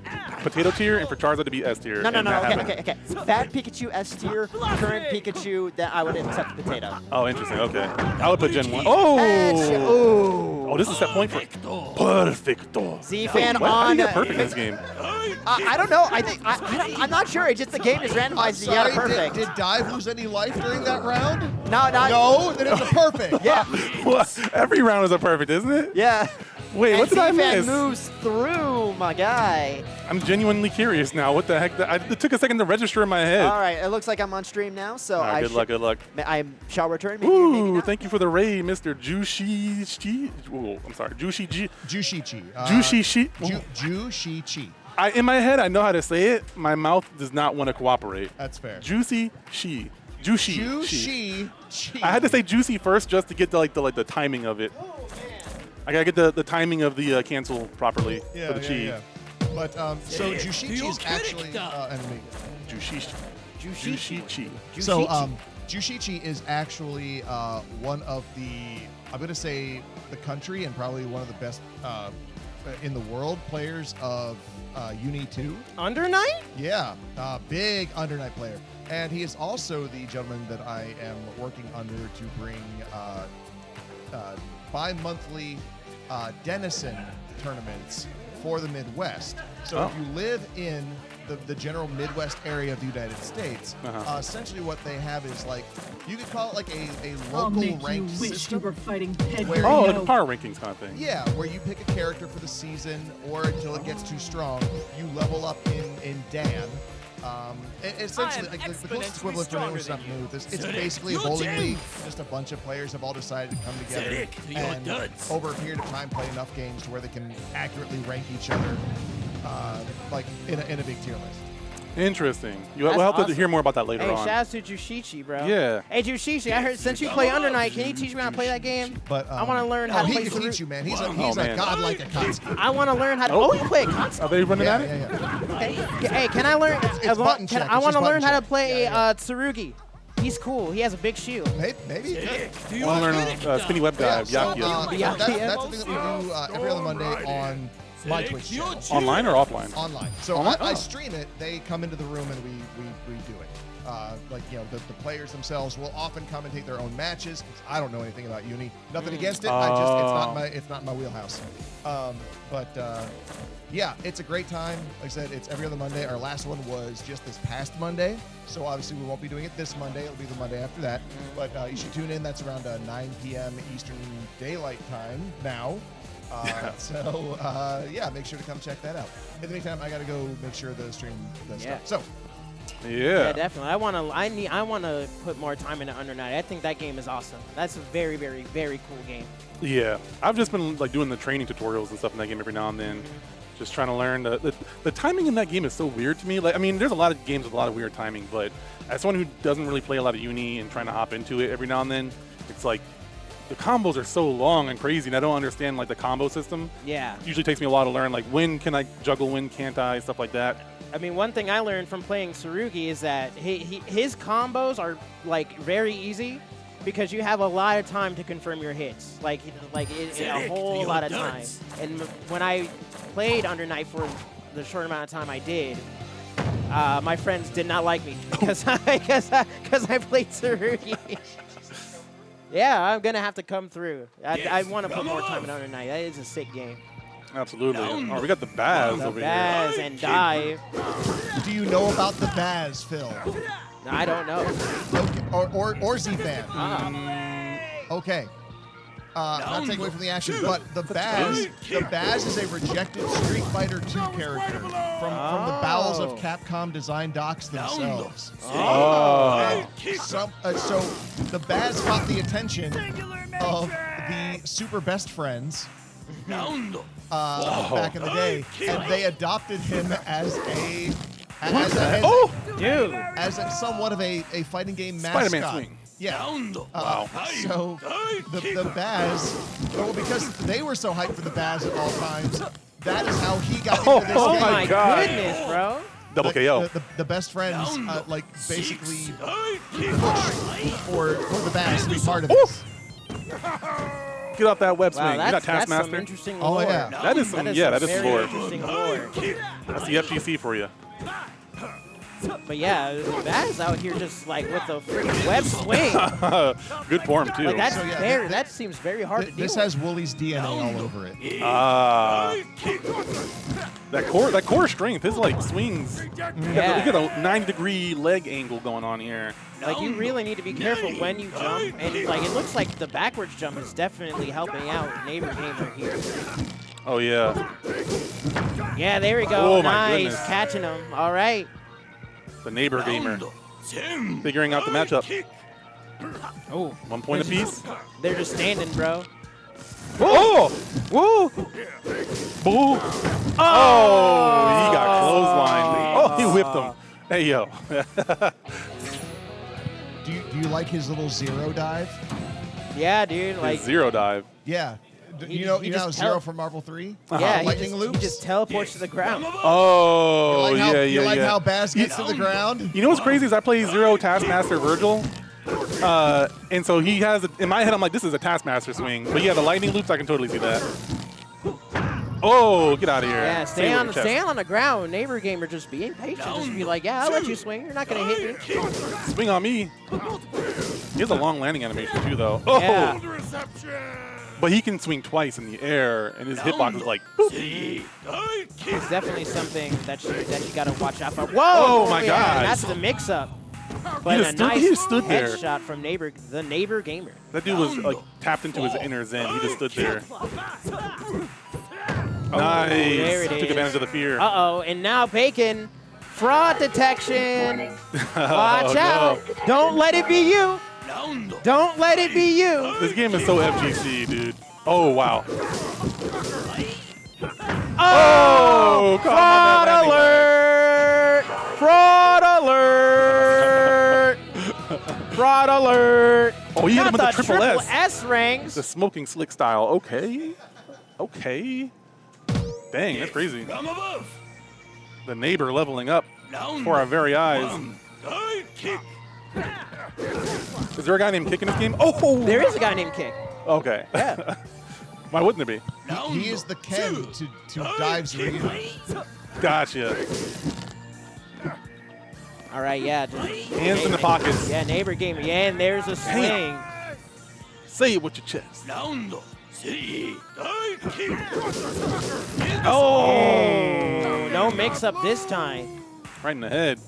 potato tier and for Charizard to be S tier. No. and that happened. Okay. Fat Pikachu S tier, current Pikachu that I would accept potato. Oh, interesting. Okay. I would put Gen 1. Oh! Ooh. Oh, this is set point for Perfecto. ZFan What? How do on. you get perfect in this game? I don't know. I think I'm not sure. It's just the game is randomized. You got a perfect. Did Dive lose any life during that round? No, not. No, then it's a perfect. Yeah. What? Every round is a perfect, isn't it? Yeah. Wait, And what did I ZFan miss? moves through, my guy. I'm genuinely curious now. What the heck? It took a second to register in my head. All right, it looks like I'm on stream now, so All right, good luck, good luck. I shall return. Maybe, maybe Ooh, not. thank you for the raid, Mr. Jushi. Oh, I'm sorry, Jushi. Jushichi. Jushichi. In my head, I know how to say it. My mouth does not want to cooperate. That's fair. Juicy she. Juicy. Jushichi. I had to say juicy first just to get the timing of it. I gotta get the timing of the cancel properly for the chi. Yeah. But so Jushichi is actually enemy. Jushichi. So Jushichi is actually one of the, I'm going to say the country and probably one of the best in the world players of Uni 2. Under Night? Yeah, big Under Night player. And he is also the gentleman that I am working under to bring bi-monthly Denizen tournaments for the Midwest. So if you live in the general Midwest area of the United States, essentially what they have is like, you could call it like a local ranked system. Where Oh, like a power rankings kind of thing. yeah, where you pick a character for the season, or until it gets too strong, you level up in Dan. Essentially, like the closest equivalent to anyone who's not familiar with this, it's basically a bowling league. Just a bunch of players have all decided to come together and over a period of time play enough games to where they can accurately rank each other, like in a big tier list. Interesting. We'll That's have to awesome. hear more about that later Hey, on. shouts to Jushichi, bro. Yeah. Hey, Jushichi, I heard since you play Under Night, can you teach me how to play that game? But I want to learn how to he play can Saru- teach you, man. He's a man. god like Akatsuki. I want to learn how to. Oh, you play a console? Are they running Yeah, at it? yeah. Hey, can I learn? It's button check. I It's want to just learn button how to check. play Yeah, Tsurugi. He's cool. He has a big shield. Maybe. I want to learn spinny web Yeah, dive. so, Yakia. that's the thing that we do every other Monday on my Twitch channel. Online or offline? Online. So Online? I stream it. They come into the room and we do it. Like, you know, the players themselves will often commentate their own matches. I don't know anything about Uni. Nothing against it. It's not my wheelhouse. Yeah, it's a great time. Like I said, it's every other Monday. Our last one was just this past Monday. So obviously we won't be doing it this Monday. It'll be the Monday after that. But you should tune in. That's around 9 p.m. Eastern Daylight Time now. Yeah, make sure to come check that out. In the meantime, I got to go make sure the stream does stuff. So, Yeah, definitely. I want to put more time into Under Night. I think that game is awesome. That's a very, very, very cool game. Yeah, I've just been like doing the training tutorials and stuff in that game every now and then, just trying to learn. The timing in that game is so weird to me. Like, I mean, there's a lot of games with a lot of weird timing, but as someone who doesn't really play a lot of Uni and trying to hop into it every now and then, it's like the combos are so long and crazy, and I don't understand like the combo system. Yeah. It usually takes me a while to learn, like when can I juggle, when can't I, stuff like that. I mean, one thing I learned from playing Tsurugi is that his combos are like very easy because you have a lot of time to confirm your hits, like a whole lot of time. And when I played Under Night for the short amount of time I did, my friends did not like me because I played Tsurugi. Yeah, I'm going to have to come through. I want to put more time in Under Night. That is a sick game. Absolutely. Oh, we got the Baz The over Baz here. and Dive. Do you know about the Baz, Phil? I don't know. Okay. Or ZFan? Okay. Not taking away from the action, but the Baz is a rejected Street Fighter II character from the bowels of Capcom design docs themselves. Oh. And so the Baz caught the attention of the Super Best Friends back in the day, and they adopted him as somewhat of a fighting game mascot. Spider-Man swing. Yeah. Wow. So the Baz, well, because they were so hyped for the Baz at all times, that is how he got into this Oh game. my God. Goodness, bro. Double KO. The best friends basically pushed for the Baz to be part of this. Get off that web swing. Wow, You got that's some Taskmaster. interesting Oh, lore. yeah. That is some, that is very lore. interesting lore. That's the FGC for you. But yeah, the Baz out here just like with the freaking web swing. Good form too. Like that's So, yeah, very, that seems very hard to deal This with. has Woolie's DNA all over it. That core strength, his like swings. Yeah. Look at a 90-degree leg angle going on here. Like you really need to be careful when you jump, and like it looks like the backwards jump is definitely helping out NeighborGamer here. Oh yeah. Yeah, there we go. Oh, my nice, goodness. catching him. All right. The NeighborGamer. Figuring out the matchup. Oh, 1 point apiece. they're just standing, bro. Oh! Woo! Boo! Oh! He got clotheslined. Oh, he whipped him. Hey, yo. Do you like his little zero dive? Yeah, dude. Like Zero dive. Yeah. He You know just Zero tele- from Marvel 3? yeah, Lightning he loops? just teleports to the ground. Oh, You like yeah. how Baz gets to the ground? You know what's crazy is I play Zero Taskmaster Virgil. And so he has, in my head, I'm like, this is a Taskmaster swing. But yeah, the lightning loops, I can totally see that. Oh, get out of here. Yeah, Stay with your chest. stay on the ground. NeighborGamer just being patient. Just be like, yeah, I'll let you swing. You're not gonna hit me. Swing on me. He has a long landing animation too, though. Oh, Yeah. but he can swing twice in the air, and his hitbox is like, boop. It's definitely something that you gotta watch out for. Whoa! Oh, my yeah, God. That's the mix-up. But just a stood- nice he just stood there. headshot from the NeighborGamer. That dude was like tapped into his inner zen. He just stood there. Nice. there it Took is. advantage of the fear. Uh-oh, and now Bacon, fraud detection. Watch Oh, out. no. Don't let it be you. Don't let it be you. This game is so FGC, dude. Oh, wow. Oh, come on, fraud that landing alert. Fraud alert. Fraud alert. Oh, he hit him Not with the the triple S. S ranks. The smoking slick style. Okay. Okay. Dang, that's crazy. The neighbor leveling up before our very eyes. Is there a guy named Kick in this game? Oh! There is a guy named Kick. Okay. Yeah. Why wouldn't there be? He is the Ken to Dive's Ryu. Gotcha. All right, yeah. Hands in the pockets. Yeah, NeighborGamer. Yeah, and there's a swing. Say it with your chest. Oh, no mix-up this time. Right in the head.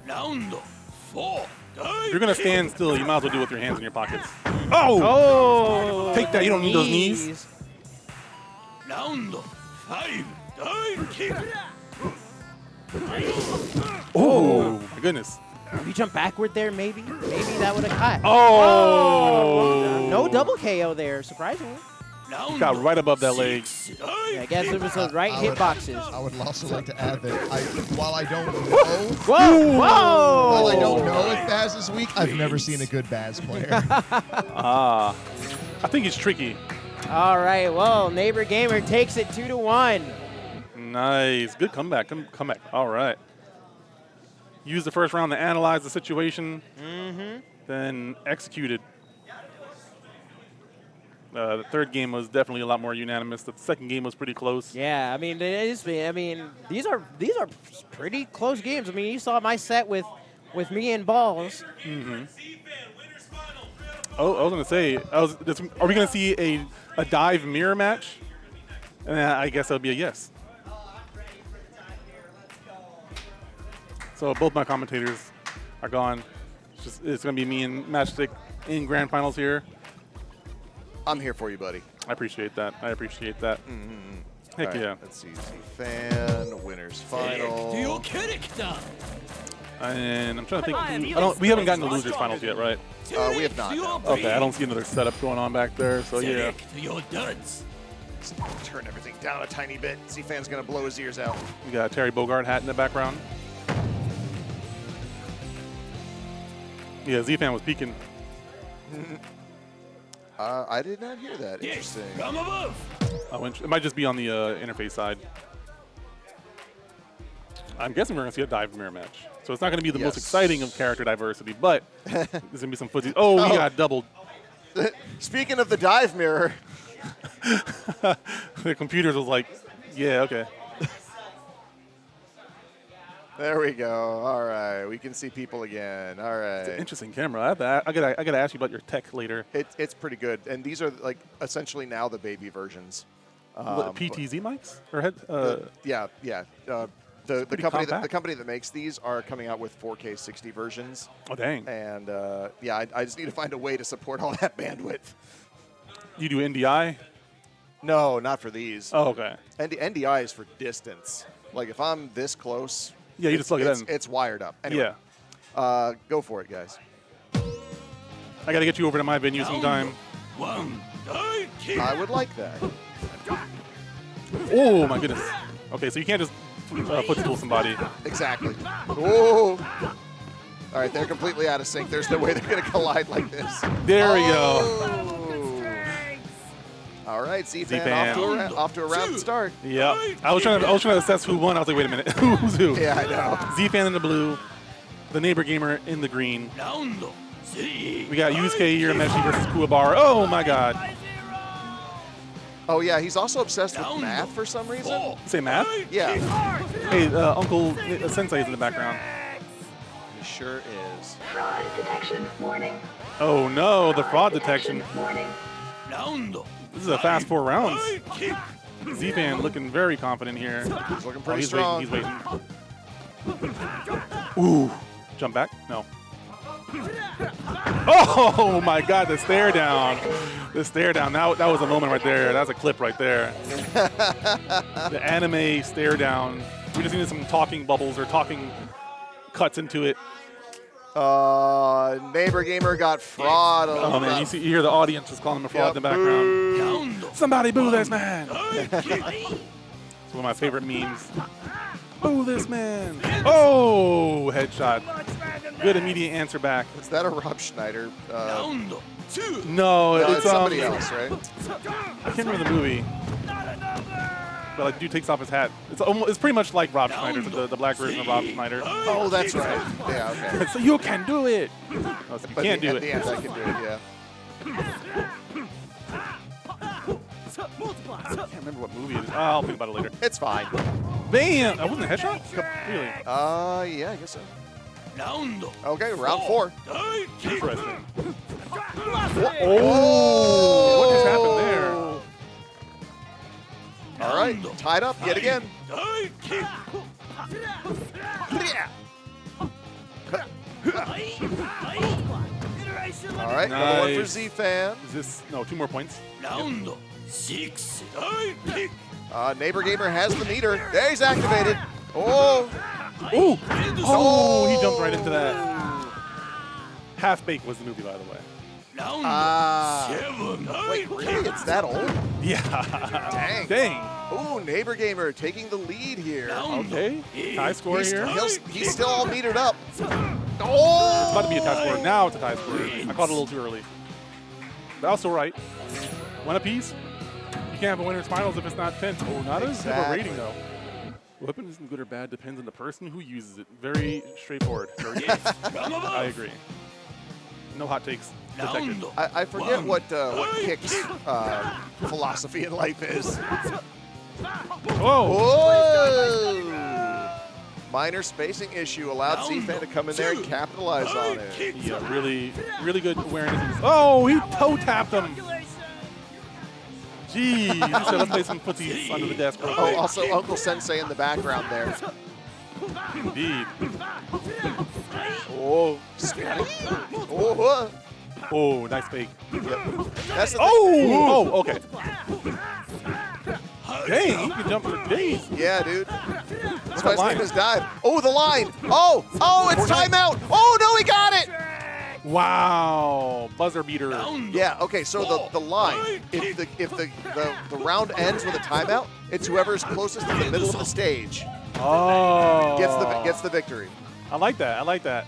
If you're going to stand still, you might as well do it with your hands in your pockets. Oh! Oh, Take that, you don't need those knees. Oh, my goodness. If you jump backward there, maybe that would have caught. Oh! No double KO there, surprisingly. Got right above that leg. Yeah, I guess it was the right I would- hitboxes. I would also like to add that while I don't know, Whoa! while I Whoa! don't know if Baz is weak, I've never seen a good Baz player. I think he's tricky. All right, well, NeighborGamer takes it 2-1. Nice. Good comeback. Comeback. All right. Use the first round to analyze the situation, then executed. The third game was definitely a lot more unanimous. The second game was pretty close. Yeah, I mean, it is. I mean, these are pretty close games. I mean, you saw my set with me and Balls. Oh, I was gonna say, are we gonna see a dive mirror match? And I guess that would be a yes. So both my commentators are gone. It's gonna be me and Matchstick in grand finals here. I'm here for you, buddy. I appreciate that. I appreciate that. Heck All right, yeah. Let's see. ZFan, winners final. And I'm trying to think. We haven't gotten to losers finals yet, right? We have not. No. Okay, I don't see another setup going on back there. So yeah. Turn everything down a tiny bit. ZFan's gonna blow his ears out. We got a Terry Bogard hat in the background. Yeah, ZFan was peeking. I did not hear that. Interesting. It might just be on the interface side. I'm guessing we're going to see a dive mirror match. So it's not going to be the most exciting of character diversity, but there's going to be some footsies. Oh, we got doubled. Speaking of the dive mirror. The computers was like, yeah, okay. There we go. All right, we can see people again. All right. It's an interesting camera. I gotta ask you about your tech later. It's pretty good, and these are like essentially now the baby versions. PTZ mics or head? Yeah. The compact. company that makes these are coming out with 4K 60 versions. Oh dang! And yeah, I just need to find a way to support all that bandwidth. You do NDI? No, not for these. Oh, okay. NDI is for distance. Like if I'm this close. Yeah, you just plug it in. It's wired up. Anyway, yeah. Go for it, guys. I got to get you over to my venue sometime. I would like that. Oh, my goodness. Okay, so you can't just footstool somebody. Exactly. Oh. All right, they're completely out of sync. There's no way they're going to collide like this. There we go. All right, ZFan off to a round start. Yeah, I was trying to assess who won. I was like, wait a minute, who's who? Yeah, I know. ZFan in the blue, the neighbor gamer in the green. We got Yusuke Urameshi versus Kuwabara. Oh my God. Oh yeah, he's also obsessed with math for some reason. You say math? Yeah. Hey, Uncle Sensei is in the background. He sure is. Fraud detection warning. Oh no, the fraud detection. Warning. This is a fast 4 rounds. ZFan looking very confident here. He's looking pretty strong. He's waiting. Ooh. Jump back? No. Oh my God, the stare down. The stare down. That was a moment right there. That's a clip right there. The anime stare down. We just needed some talking bubbles or talking cuts into it. NeighborGamer got fraud. Oh man, you hear the audience just calling him a fraud in the background. Somebody boo this man. It's one of my favorite memes. Boo this man. Oh, headshot. Good immediate answer back. Is that a Rob Schneider? No, it's somebody else, right? I can't remember the movie. But like, dude takes off his hat. It's pretty much like Rob Schneider, the black version of Rob Schneider. Oh, that's right. Yeah, okay. So you can do it. No, so you can't do it. At the end, I can do it, yeah. I can't remember what movie it is. I'll think about it later. It's fine. Bam! That wasn't a headshot? Really? Yeah, I guess so. Okay, round 4. Interesting. Oh! What just happened there? All right, tied up yet again. All right, number 1 for ZFan. Is this, no, 2 more points? NeighborGamer has the meter. There, he's activated. Oh. Ooh. Oh, he jumped right into that. Half Baked was the movie, by the way. Wait, really? It's that old? Yeah. Dang. Ooh, NeighborGamer taking the lead here. Okay. Tie score here. He's still all metered up. Oh! It's about to be a tie score. Now it's a tie score. I called it a little too early. But also right. 1 apiece. You can't have a winner's finals if it's not 10. Oh, not as good of a rating, though. Weapon isn't good or bad, depends on the person who uses it. Very straightforward. I agree. No hot takes detected. I forget what Kick's philosophy in life is. Whoa! Whoa! minor spacing issue allowed ZFan to come in there and capitalize on it. Yeah, really, really good awareness. Oh, he toe tapped him. Jeez, he said, let's play some footsies under the desk real Oh, quick. also Uncle Sensei in the background there. Indeed. Oh, Scotty. Oh, Oh, nice fake. yep. That's the thing. Oh, okay. Dang, he can jump for days. Yeah, dude. That's why his line? name is Dive. Oh, the line. Oh, it's timeout. Oh, no, he got it. Wow, buzzer beater. Yeah, okay, so the line, if the round ends with a timeout, it's whoever's closest to the middle of the stage Oh, gets the victory. I like that. I like that.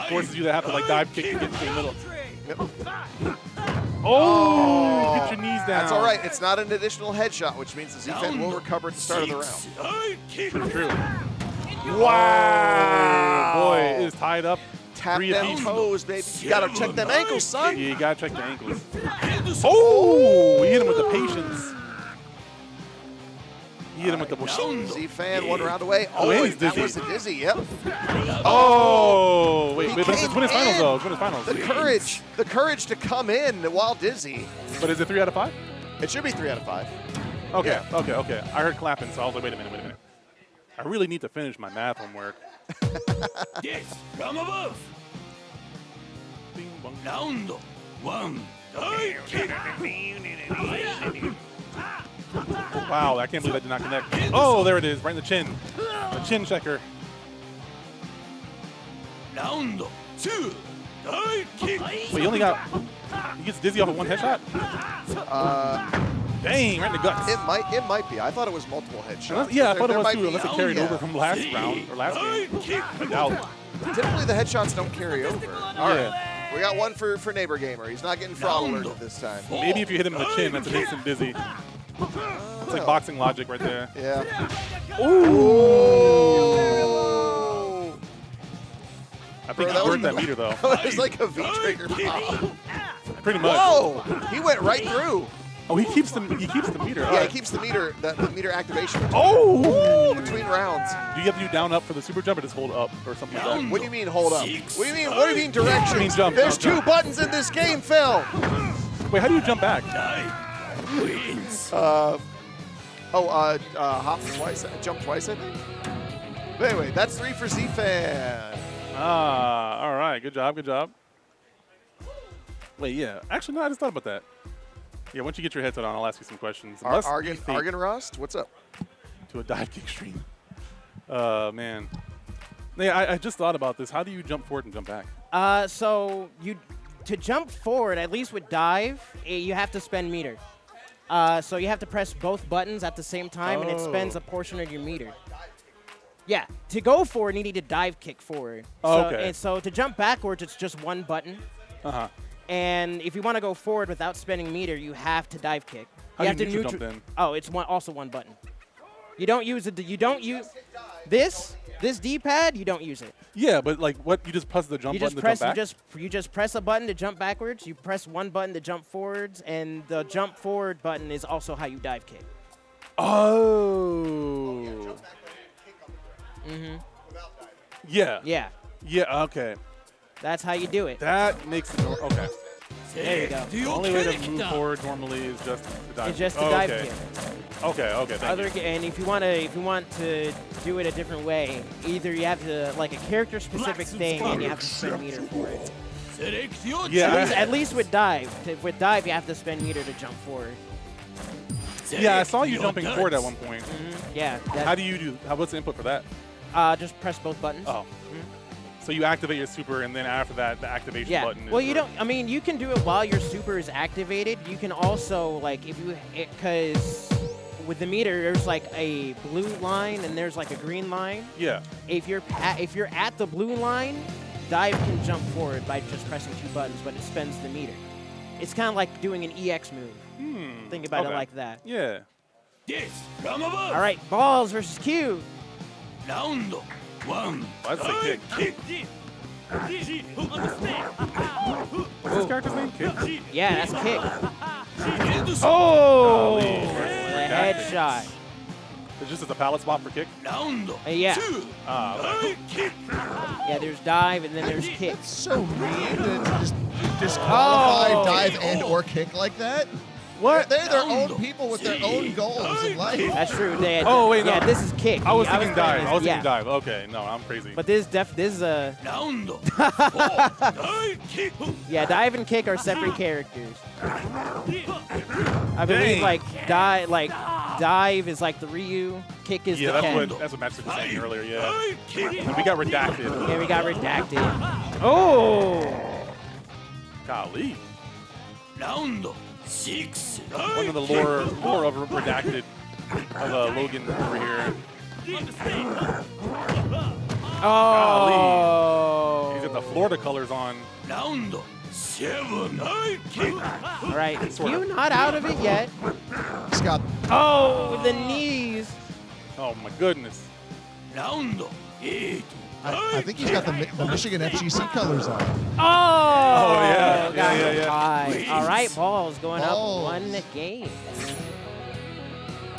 Forces you to have to like dive kick to get to the middle. Yep. Oh, get your knees down. That's all right. It's not an additional headshot, which means the ZFan will recover at the start of the round. True. Wow. Boy, it is tied up. Tap 3 them apiece. toes, baby. You gotta check them ankles, son. Yeah, you gotta check the ankles. Oh, he hit him with the patience. He hit him with the ZFan 1 round away. Oh, Oh, and he's that dizzy. was the dizzy, yep. Oh, wait, He but it's came win his finals in. though. It's win his finals. The courage to come in while dizzy. But is it 3 out of 5? It should be 3 out of 5. Okay, Yeah. okay. I heard clapping, so I was like, wait a minute. I really need to finish my math homework. Yes, from above. Bing, bong. Round 1. Die kick. Wow, I can't believe that did not connect. Oh, there it is, right in the chin. The chin checker. Round 2. Die kick. Wait, he only got. He gets dizzy off of 1 headshot? Dang, right in the guts. It might be. I thought it was multiple headshots. Yeah, I thought it There was might too, be- unless it carried yeah. over from last round or last game. I doubt. Typically the headshots don't carry over. All Yeah. right. We got one for NeighborGamer. He's not getting fraud alerted this time. Maybe if you hit him in the chin, that's an instant dizzy. It's like boxing logic right there. Yeah. Ooh! I think Bro, he burnt that meter though. That was like a V-trigger pop. Pretty much. Whoa! He went right through. Oh, he keeps the meter. Yeah, he keeps the meter activation Oh! between rounds. Do you have to do down up for the super jump or just hold up or something like that? What do you mean hold up? What do you mean directions? I mean jump, There's jump, 2 buttons in this game, Phil. Wait, how do you jump back? Hop twice, jump twice, I think. But anyway, that's 3 for ZFan. Ah, all right. Good job. Wait, yeah. Actually, no, I just thought about that. Yeah, once you get your headset on, I'll ask you some questions. Unless you think Argon Rust, what's up? to a dive kick stream. Man. Yeah, I just thought about this. How do you jump forward and jump back? So to jump forward, at least with dive, you have to spend meter. So you have to press both buttons at the same time, and it spends a portion of your meter. Yeah, to go forward, you need to dive kick forward. Oh, So, okay. and so to jump backwards, it's just 1 button. Uh-huh. And if you want to go forward without spending meter, you have to dive kick. How You do have you to neutral jump then? Oh, it's also 1 button. You don't use it. You don't use this D-pad. You don't use it. Yeah, but like what? You just press the jump You button just to press. jump back? You just press a button to jump backwards. You press 1 button to jump forwards, and the jump forward button is also how you dive kick. Oh. Yeah. Yeah, Yeah, okay. that's how you do it. That makes it okay. There you go. The only way to move forward normally is just the dive. It's just the Oh, dive okay. kick. Okay, thank you. And if you want to do it a different way, either you have to like a character specific thing, and you have to spend meter for it. Select your Yeah, At least with dive. With dive, you have to spend meter to jump forward. Yeah, I saw you jumping forward at one point. Yeah. How do you do? What's the input for that? Just press both buttons. Oh. So you activate your super, and then after that, the activation Yeah. button. Well, is you where- don't. I mean, you can do it while your super is activated. You can also like because with the meter, there's like a blue line and there's like a green line. Yeah. If you're at the blue line, dive can jump forward by just pressing 2 buttons, but it spends the meter. It's kind of like doing an EX move. Think about it okay. like that. Yeah. Yes, from above. All right, balls versus Q. Round 1. That's a kick. What's this character's name? Kick? Yeah, that's kick. Oh! The headshot. It's just as a pallet swap for kick. Yeah. Okay. Yeah, there's dive and then there's kick. It's so mean to just disqualify dive and or kick like that. What? They're their own people with their own goals in life. That's true. They, Oh, wait, no. Yeah, this is kick. I was thinking playing dive. this- I was yeah. thinking dive. Okay, no, I'm crazy. But this is a yeah, dive and kick are separate characters. I believe Dang. dive is like the Ryu, kick is yeah, the that's Ken. what Max was saying earlier. Yeah, and we got redacted. Yeah, we got redacted. Oh, Golly, Round 6. one of the lore of redacted of Logan over here. oh. He's got the Florida colors on. Round 7. Kick. All right, you not out of it yet. Scott, Oh, the knees. Oh my goodness. Round 8. I think he's got the Michigan FGC colors on. Oh, yeah. got Yeah, him yeah. high. All right, balls going Balls. up 1 game.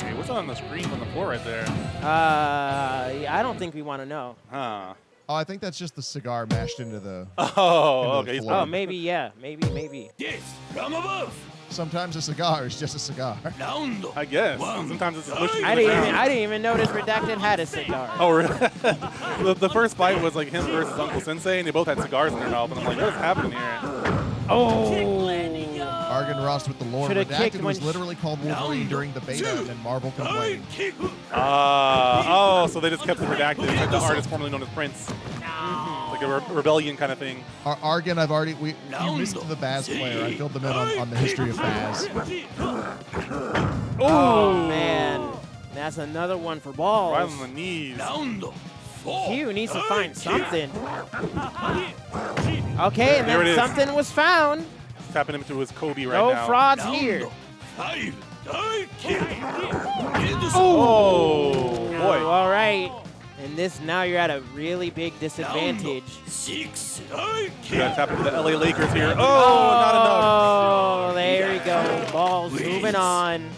Hey, what's on the screen on the floor right there? I don't think we want to know. Huh. Oh, I think that's just the cigar mashed into the. Oh, Into the okay. He's floor. Oh, maybe, yeah. Maybe. This from above. Sometimes a cigar is just a cigar. Round. I guess. One. Sometimes it's smushed I didn't even notice Redacted had a cigar. Oh, really? the first fight was like him versus Uncle Sensei, and they both had cigars in their mouth. And I'm like, what's happening here? Oh. Argon Ross with the lore. Shoulda kicked Redacted was when- literally called Wolverine during the beta, and then Marvel complained. Kick. Oh, so they just kept the redacted. It's like the artist formerly known as Prince. Like a rebellion kind of thing. Argon, you missed the Baz player. I filled them in on the history of Baz. Oh, man. That's another one for balls. Right on the knees. Round 4. Q needs to find something. Okay, and There it then is. something was found. Tapping him into his Kobe right No now. frauds Round here. 5. Kick. Oh, boy. All right. And this, now you're at a really big disadvantage. 6. You Kick. gotta tap into the LA Lakers here. Oh, not enough. Oh, there we go. Balls moving on.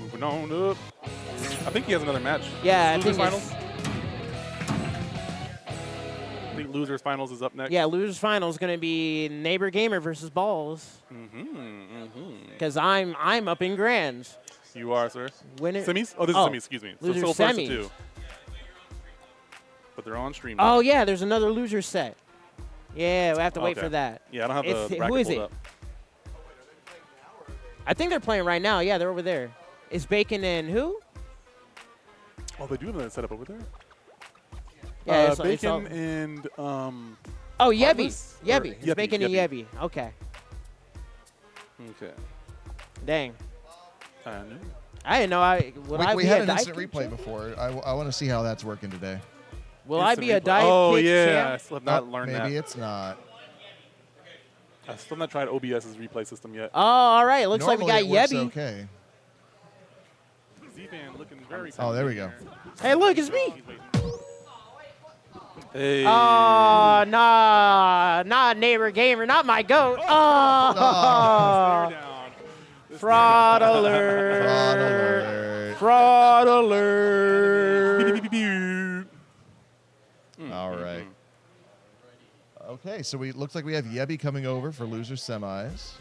Moving on up. I think he has another match. Yeah, I Losers think finals. I think losers finals is up next. Yeah, losers final is going to be NeighborGamer versus Balls. Because I'm up in grands. You are, sir. Winner. Semis? Oh, this Oh, is semis. Excuse me. So loser still first to semis. two. But they're on stream. Oh, yeah, there's another loser set. Yeah, we have to wait Okay. for that. Yeah, I don't have It's- the who bracket is pulled it? up. I think they're playing right now. Yeah, they're over there. It's Bacon and who? Oh, they do have that set up over there. Yeah, it's all- Bacon and Oh, Yebby. Heartless? Or Yebby. It's Yebby, Bacon and Yebby. Yebby. Okay. Okay. Dang. And I didn't know I would I We be had a an dive instant kick replay champ? before. I want to see how that's working today. Will I be a instant replay. dive Oh, kick yeah. I champ? still have not Oh, learned maybe that. it's not. I still have not tried OBS's replay system yet. Oh, all right. Looks Normally like it we got works Yebby. okay. ZFan looking very Oh, there we go. Hey, look, it's me. Hey. Oh, nah, NeighborGamer, not my goat. Oh, Stare down. fraud Fraud alert. alert. Fraud alert. All right. Okay, so we looks like we have Yebby coming over for loser semis.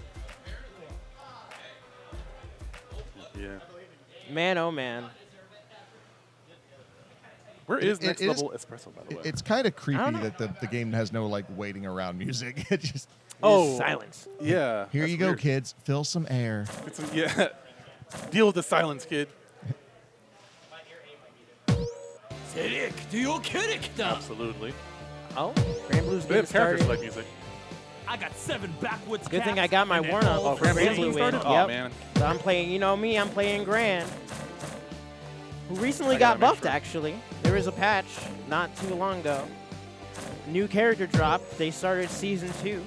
Yeah. Man, oh man. Where is It next is- level espresso, by the way? It's kind of creepy know. that the game has no like waiting around music. It just Oh. Silence. Yeah. here that's you go, weird. kids. Fill some air. It's yeah. Deal with the silence, kid. Select your character. Absolutely. Oh, Grand Blue's They getting have character started. select music. I got 7 backwards. Good thing caps I got my and warm up. Oh, for Grand Grand Blue Blue win. started? Oh, Yep. man. So I'm playing, you know me, I'm playing Grand. Who recently I got gotta make buffed, sure. actually. There was a patch not too long ago. New character dropped. They started season 2.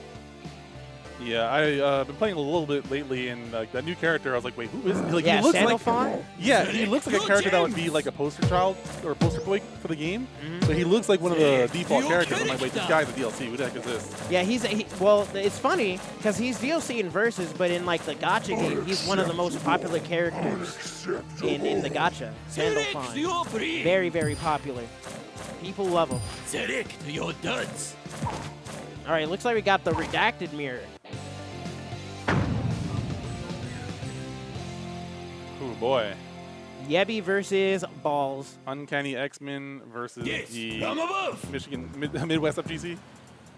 Yeah, I've been playing a little bit lately, and that new character, I was like, wait, who is he? Like, Yeah, he looks Sandalphon? like, yeah, he looks like a character that would be like a poster child or a poster boy for the game. So he looks like one of the default characters. I'm like, wait, this guy's a DLC. Who the heck is this? Yeah, well, it's funny because he's DLC in Versus, but in like the gacha game, he's one of the most popular characters in the gacha. Sandalphon. Very, very popular. People love him. Zedek to your duds. All right, looks like we got the redacted mirror. Oh boy. Yebby versus Balls. Uncanny X-Men versus the from above. Michigan Midwest FGC.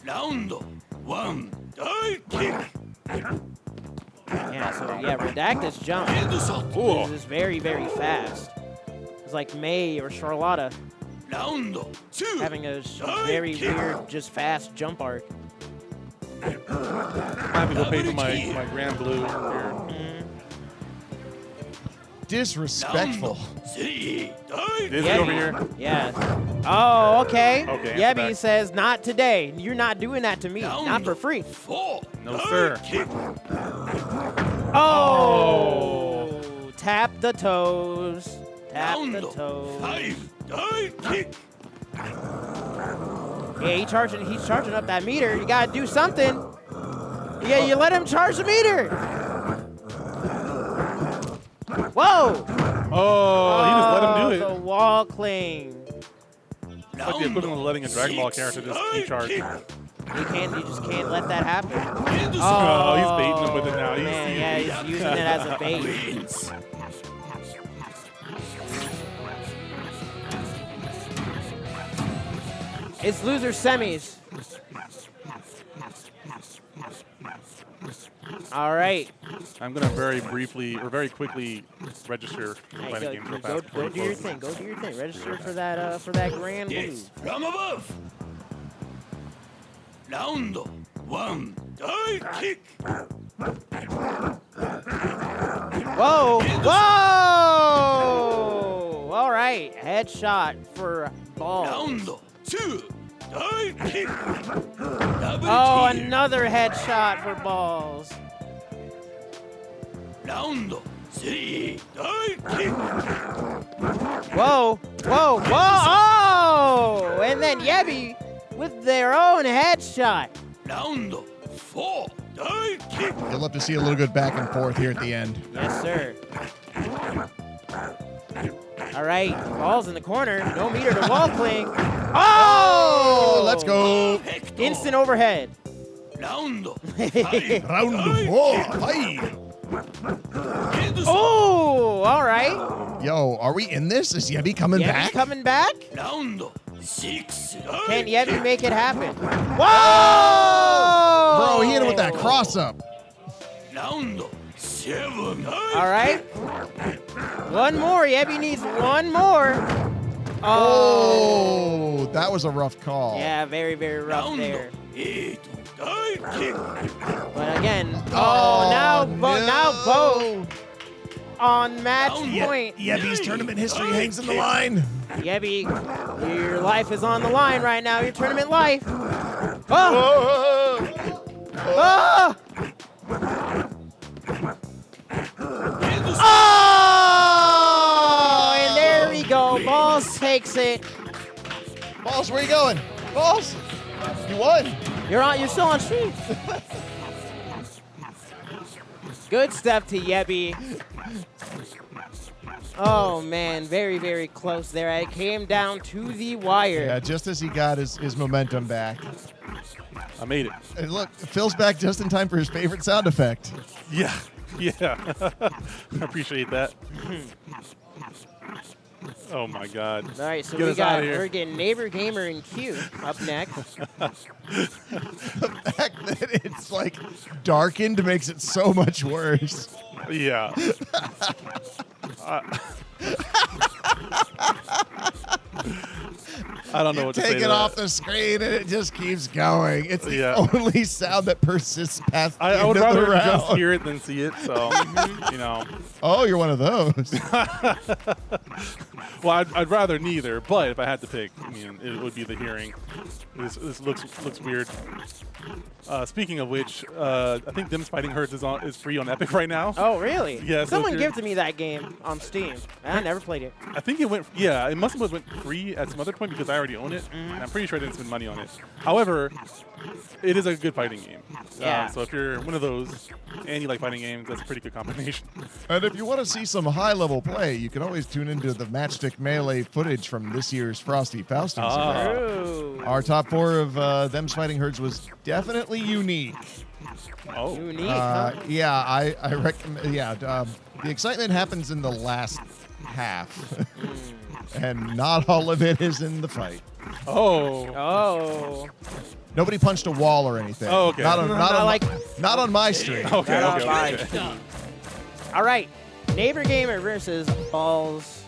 Round 1. Die kick. Yeah, so yeah, Redacted's jump is very, very fast. It's like May or Charlotta Round 2. having a very weird, just fast jump arc. I have to go pay for my Grand Blue here. Disrespectful. Is Yebby. he over here? Yeah. Oh, okay. Okay, Yebby back. says, not today. You're not doing that to me. Not for free. 4. No, sir. Oh! Tap the toes. Tap Round the toes. 5. Die kick. Yeah, he's charging up that meter. You gotta do something. Yeah, you let him charge the meter. Whoa! Oh, he just let him do The it. wall cling. It's like the equivalent of letting a Dragon Ball character just keep charging. You just can't let that happen. Oh, he's baiting him with it now. Man, yeah, he's using it as a bait. It's loser semis. All right. I'm gonna very quickly register Hey, fighting games real go fast. do your thing. Go do your thing. Register for that grand blue. Yes, from above. Round 1. Die kick. Whoa! Whoa! All right, headshot for Balls. Round 2. Die kick. Oh, another headshot for Balls. Round 3. Die kick. Whoa! Whoa! Whoa! Oh! And then Yebby with their own headshot. Round 4. Die kick. You'll love to see a little good back and forth here at the end. Yes, sir. All right, Balls in the corner. No meter to wall cling. Oh! Let's go. Instant overhead. Round 5. Round 4. Fight. Oh! All right. Yo, are we in this? Is Yebby coming Yebby back? coming back? Round 6. Can Yebby make it happen? Whoa! Bro, he hit him with that cross up. Round 7. All right. One more. Yebby needs one more. Oh, that was a rough call. Yeah, very, very rough Round there. 8. Die kick. But again, Oh, now no. Bo on match Yeah. point. Yebby's tournament history hangs in the line. Yebby, your life is on the line right now. Your tournament life. Oh! Oh! Oh! And there we go. Balls takes it. Balls, where you going? Balls, you won. You're still on stream. Good stuff to Yebby. Oh man, very, very close there. It came down to the wire. Yeah, just as he got his momentum back. I made it. And look, Phil's back just in time for his favorite sound effect. Yeah. Yeah. I appreciate that. Oh my God. All right, so Get us outta here. we're getting NeighborGamer and Q up next. The fact that it's like darkened makes it so much worse. Yeah. I don't know what to say Take to it that. off the screen and it just keeps going. It's the Yeah. only sound that persists past the I end would of the rather round. just hear it than see it. So, you know. Oh, you're one of those. Well, I'd rather neither, but if I had to pick, I mean, it would be the hearing. This looks weird. Speaking of which, I think Them's Fighting Herds is free on Epic right now. Oh, really? Yeah. Someone gifted me that game on Steam. I never played it. I think it went, yeah, it must have went free at some other point because I already own it, and I'm pretty sure I didn't spend money on it. However, it is a good fighting game. Yeah. So if you're one of those and you like fighting games, that's a pretty good combination. And if you want to see some high-level play, you can always tune into the Matchstick Melee footage from this year's Frosty Faustins event. Ooh. Our top 4 of Them's Fighting Herds was definitely unique. Oh. Unique, huh? Yeah, I recommend. Yeah, the excitement happens in the last half, and not all of it is in the fight. Oh. Oh. Nobody punched a wall or anything. Oh, okay. Not on my stream. Okay, Not okay, on okay. mine. All right. NeighborGamer versus Balls.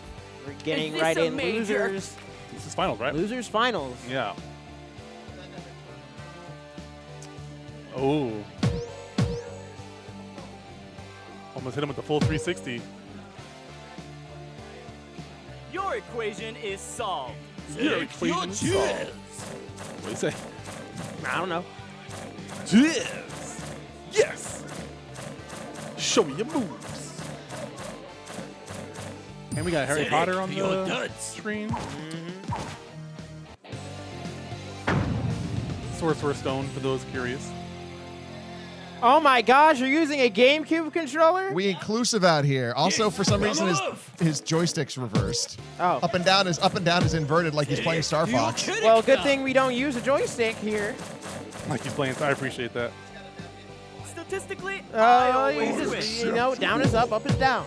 We're getting right in. Losers. This is finals, right? Losers finals. Yeah. Oh. Almost hit him with the full 360. Your equation is solved. Your equation is solved. What do you say? I don't know. Yes. Yes. Show me your moves. And we got Harry Potter on the screen. Sorcerer's Stone for those curious. Oh my gosh, you're using a GameCube controller? We inclusive out here. Also, for some reason, his joystick's reversed. Oh. Up and down is inverted like he's playing Star Fox. Well, good thing we don't use a joystick here. Like he's playing, I appreciate that. Statistically, I always You win. just, you know, down is up, up is down.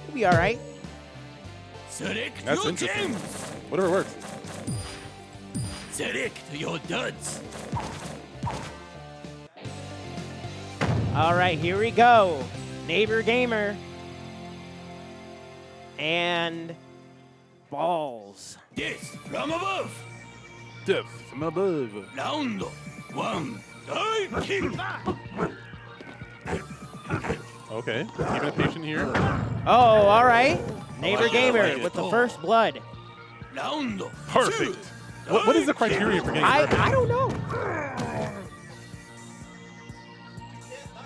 We'll be all right. Select That's your interesting. gems. Whatever works. Select your duds. All right, here we go. NeighborGamer and Balls. Death from above. Death from above. Round 1. Die kick. Okay, keeping it patient here. Oh, all right. NeighborGamer with the first blood. Round Perfect. What is the criteria for getting perfect? I don't know.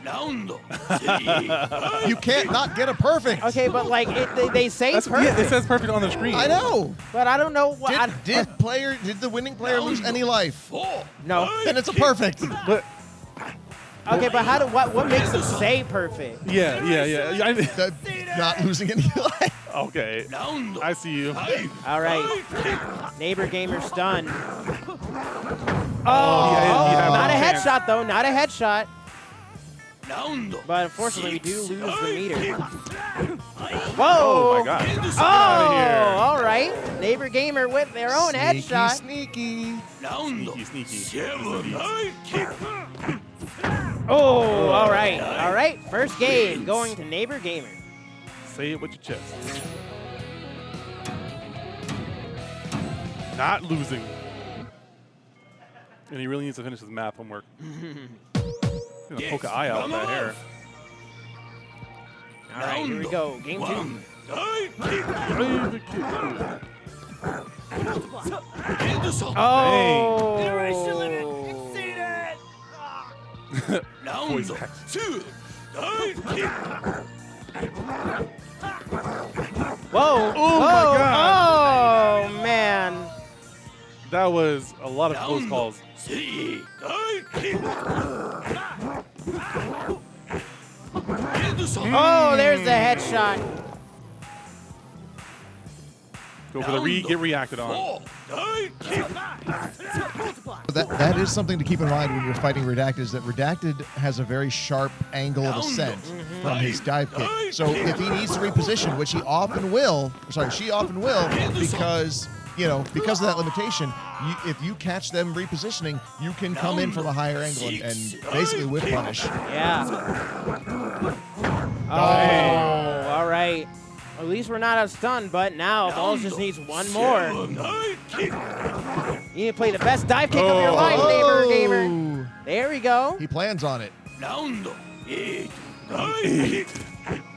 Round 3. You can't not get a perfect. Okay, but like they say That's, perfect, yeah, it says perfect on the screen. I know. but I don't know what. Did the winning player lose any life? 4. No. Then it's a perfect. But Okay, but what makes them say perfect? yeah. Not losing any life. Okay, Round I see you. 5. All right, NeighborGamer stun. Oh, yeah, not a no chance. headshot though, not a headshot. Round But unfortunately, we do lose the meter. Whoa! Oh my god. Oh, outta here. all right. NeighborGamer with their own headshot. Sneaky. Round Sneaky. 7. Die kick. Oh, all right. All right, first game going to NeighborGamer. Say it with your chest. Not losing. And he really needs to finish his math homework. He's gonna poke an eye out with that hair. All right, here we go. Game 2. 1. Die kick. Oh. Iteration limit exceeded. Round Voice 2. Die kick. Whoa. Oh, my God. Oh, man. That was a lot of close calls. 3. Die kick. Oh, there's the headshot. Go for the get reacted on. 4. Die kick. That is something to keep in mind when you're fighting Redacted, is that Redacted has a very sharp angle of ascent from his dive kick. So if he needs to reposition, which he often will, she often will, because because of that limitation, if you catch them repositioning, you can come in from a higher angle and basically whip punish. Yeah. Oh, all right. At least we're not outstunned, but now Balls just needs one more. You need to play the best dive kick of your life, NeighborGamer. There we go. He plans on it. Round 8. Die kick.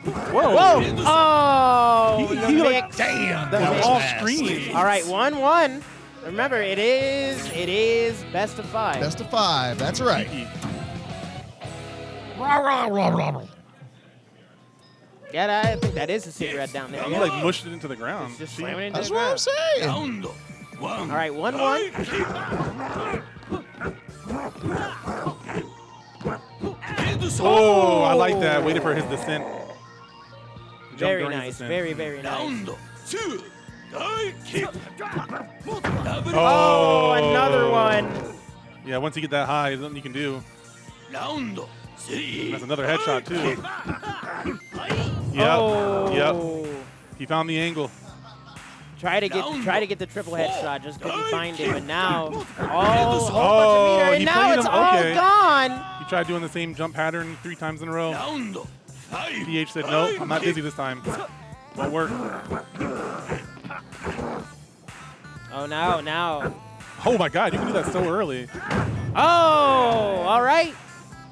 Whoa! Whoa! Oh, the he mix. Damn. The that mix. was All fast. screens. All right, 1-1. Remember, it is best of 5. Best of 5. That's right. Yeah, I think that is a cigarette down there. He Yeah. like mushed it into the ground. Just See? slamming it into That's the what I'm ground. saying. Round one. All right, 1-1. Oh, I like that. Waited for his descent. Jump Very during his nice. descent. Very, very nice. Round two. Die kick. Double. Oh, another one. Yeah, once you get that high, there's nothing you can do. Round three. That's another headshot too. Yep. Oh. Yep. He found the angle. Try to get the triple headshot, just couldn't find it. But now, Oh, whole bunch of meter, and he now played it's him. all Okay. gone. He tried doing the same jump pattern 3 times in a row. Round five. PH said, no, I'm not dizzy this time. Won't work. Oh, now. Oh my God, you can do that so early. Oh, all right.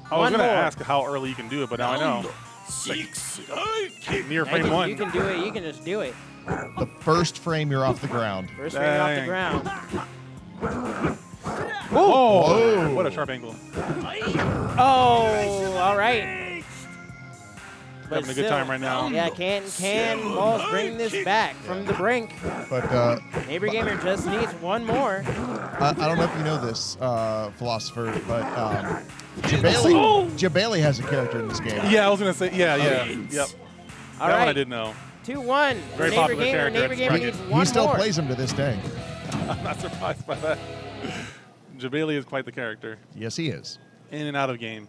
I was One going to more. ask how early you can do it, but now I know. Six. Die kick. Near Yeah, frame 1. You can do it. You can just do it. The first frame, you're off the ground. First frame off the Dang. ground. Oh, Whoa. what a sharp angle. Oh, all right. But Having a good time right now. Yeah, can Balls bring this back from the brink? But NeighborGamer just needs one more. I don't know if you know this, philosopher, but Oh! Jabali has a character in this game. Yeah, I was going to say, yeah. Yep. All that right. one I did know. 2-1. Very popular character in NeighborGamer Bracket. needs one He still more. plays him to this day. I'm not surprised by that. Jabali is quite the character. Yes, he is. In and out of game.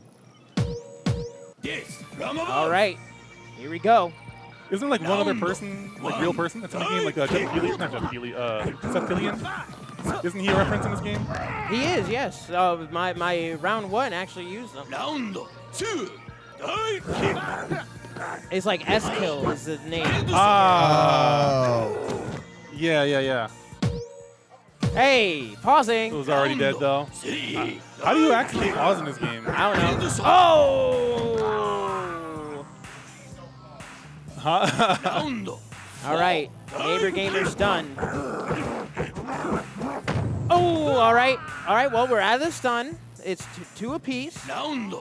Yes. All right. Here we go. Isn't there like one other person, like real person that's in the game? Like Jeff Keighley? Not Jeff Keighley, Seth Killian? Isn't he a reference in this game? He is, yes. My round 1 actually used them. Round two. Die kick. It's like S-Kill is the name. Ah. Oh. Yeah. Hey, pausing. It was already dead though. Three. How do you actually pause in this game? I don't know. Oh! Huh? Round. All right, NeighborGamer's done. Oh, all right. Well, we're out of the stun. It's two apiece. Round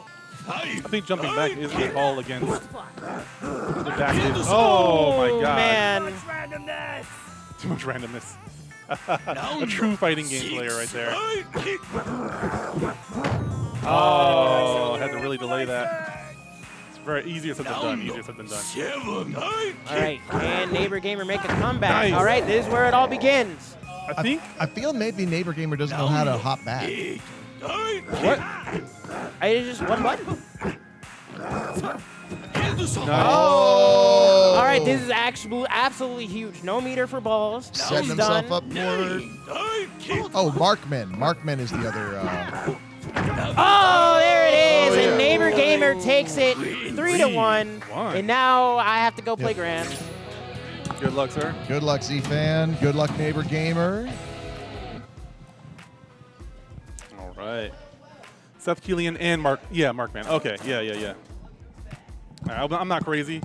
I five. think jumping back is the call against the back is. Oh my god. Man. Randomness. Too much randomness. A Round true fighting game six. player right there. Die kick. Oh, had to really delay that. It's very easier said than done. Easier said than done. Seven. Die kick. All right, can NeighborGamer make a comeback? Nice. All right, this is where it all begins. I think. I feel maybe NeighborGamer doesn't know how to hop back. Eight. Die kick. What? I just one button. No. Oh! All right, this is absolutely huge. No meter for Balls. Setting He's himself done. up for. Die kick. Oh, Markman. Markman is the other. Oh, there it is, Oh, and yeah. NeighborGamer takes it 3-1. And now I have to go play Grand. Good luck, sir. Good luck, ZFan. Good luck, NeighborGamer. All right. Seth Killian and Mark. Yeah, Markman. Okay. Yeah. All right, I'm not crazy.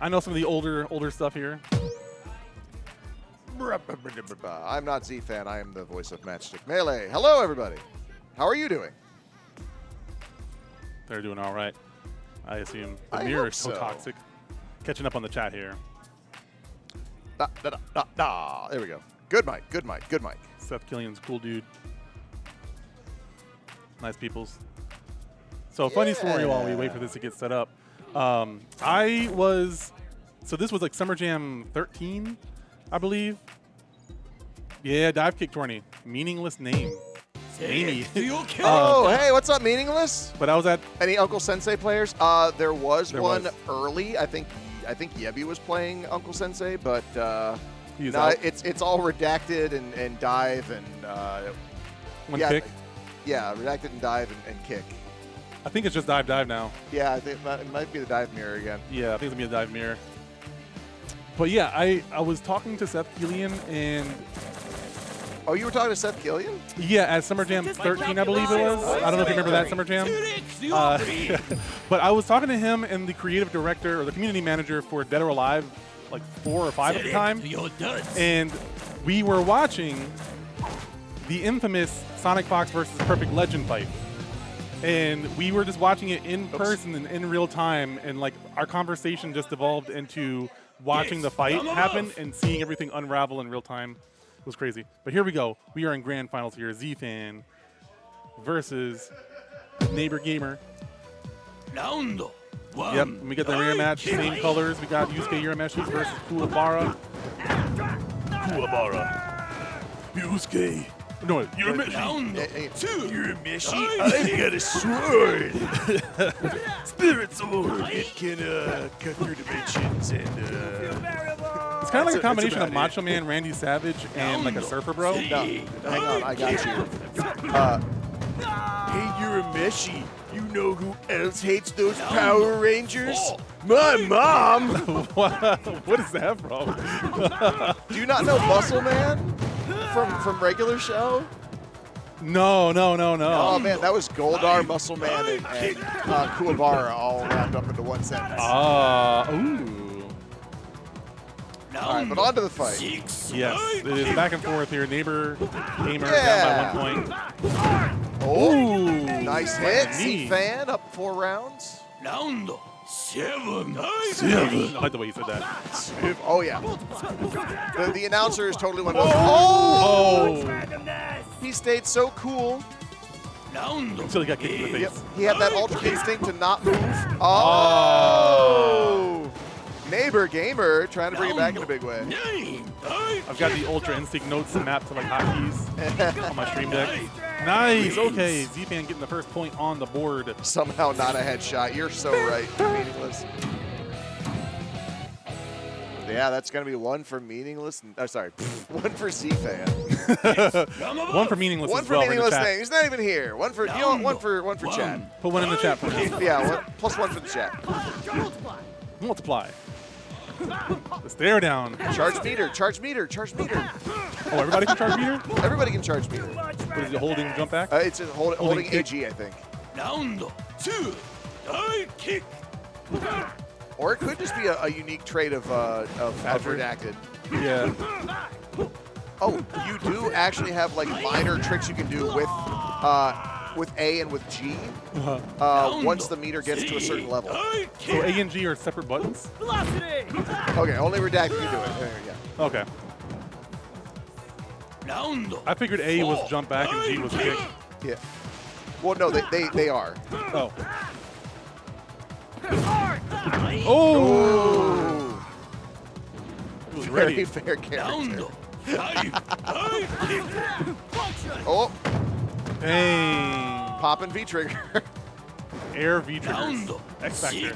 I know some of the older stuff here. I'm not Z-Fan. I am the voice of Matchstick Melee. Hello, everybody. How are you doing? They're doing all right. I assume. The I mirror hope is so so. toxic. Catching up on the chat here. There we go. Good mic. Good mic. Good mic. Seth Killian's cool dude. Nice peoples. So funny story while we wait for this to get set up. So this was like Summer Jam 13, I believe. Yeah, Divekick tourney. Meaningless name. Amy. Oh, hey, what's up, Meaningless? But I was at Any Uncle Sensei players? There was There one was. early. I think Yebby was playing Uncle Sensei, but He's no, out. it's all redacted and dive and One yeah, kick. Yeah, redacted and dive and kick. I think it's just dive now. Yeah, I think it might be the dive mirror again. Yeah, I think it's gonna be a dive mirror. But yeah, I was talking to Seth Killian and Oh, you were talking to Seth Killian? Yeah, at Summer Jam 13, I believe it was. I don't know if you remember that Summer Jam. But I was talking to him and the creative director or the community manager for Dead or Alive, like 4 or 5 at the time. And we were watching the infamous Sonic Fox versus Perfect Legend fight. And we were just watching it in person and in real time. And like our conversation just evolved into watching the fight happen and seeing everything unravel in real time. It was crazy. But here we go. We are in grand finals here. ZFan versus TheNeighborGamer. Round one. Yep, and we get the rear match, same colors. We got Yusuke Urameshi versus Kuwabara. Yusuke. No, Urameshi. Urameshi, I got a sword. Spirit sword. It can cut through dimensions and It's kind of like a combination of Macho Man, Randy Savage, and like a Surfer Bro. No, hang on, I got you. Hey, Urameshi, you know who else hates those Power Rangers? My mom! What is that from? Do you not know Muscle Man from regular show? No. Oh man, that was Goldar, Muscle Man, and Kuwabara all wrapped up into one sentence. Ooh. All right, but on to the fight. Yes, it is back and forth here. NeighborGamer down by 1 point. Oh, nice hit. Knee. ZFan up 4 rounds. Round 7. I like the way you said that. Oh yeah. The announcer is totally one of those. Oh! He stayed so cool. Until he got kicked in the face. Yep. He had that ultra instinct to not move. Oh! NeighborGamer trying to bring it back in a big way. I've got the Ultra Instinct notes mapped to like hotkeys on my stream deck. Nice. Okay, ZFan getting the first point on the board. Somehow not a headshot. You're so right. Meaningless. Yeah, that's going to be 1 for Meaningless. Oh, sorry. 1 for ZFan. 1 for Meaningless One as for well. Meaningless thing. He's not even here. 1 for, you know, one for chat. Put 1 in the chat for me. Yeah, +1 for the chat. Multiply. The stare down. Charge meter, charge meter, charge meter. Oh, everybody can charge meter? Everybody can charge meter. What is it, holding jump back? It's holding kick. AG, I think. Round 2. Dive kick. Or it could just be a unique trait of Redacted. Yeah. Oh, you do actually have like minor tricks you can do with A and with G once the meter gets to a certain level. So A and G are separate buttons? Okay, only Redacted can do it. There you go. Okay. I figured A was jump back and G was kick. Yeah. Well, no, they are. Oh. Oh! Oh! It was Very ready. fair character. Oh! Dang. Poppin' V-trigger. Air V triggers. X factor.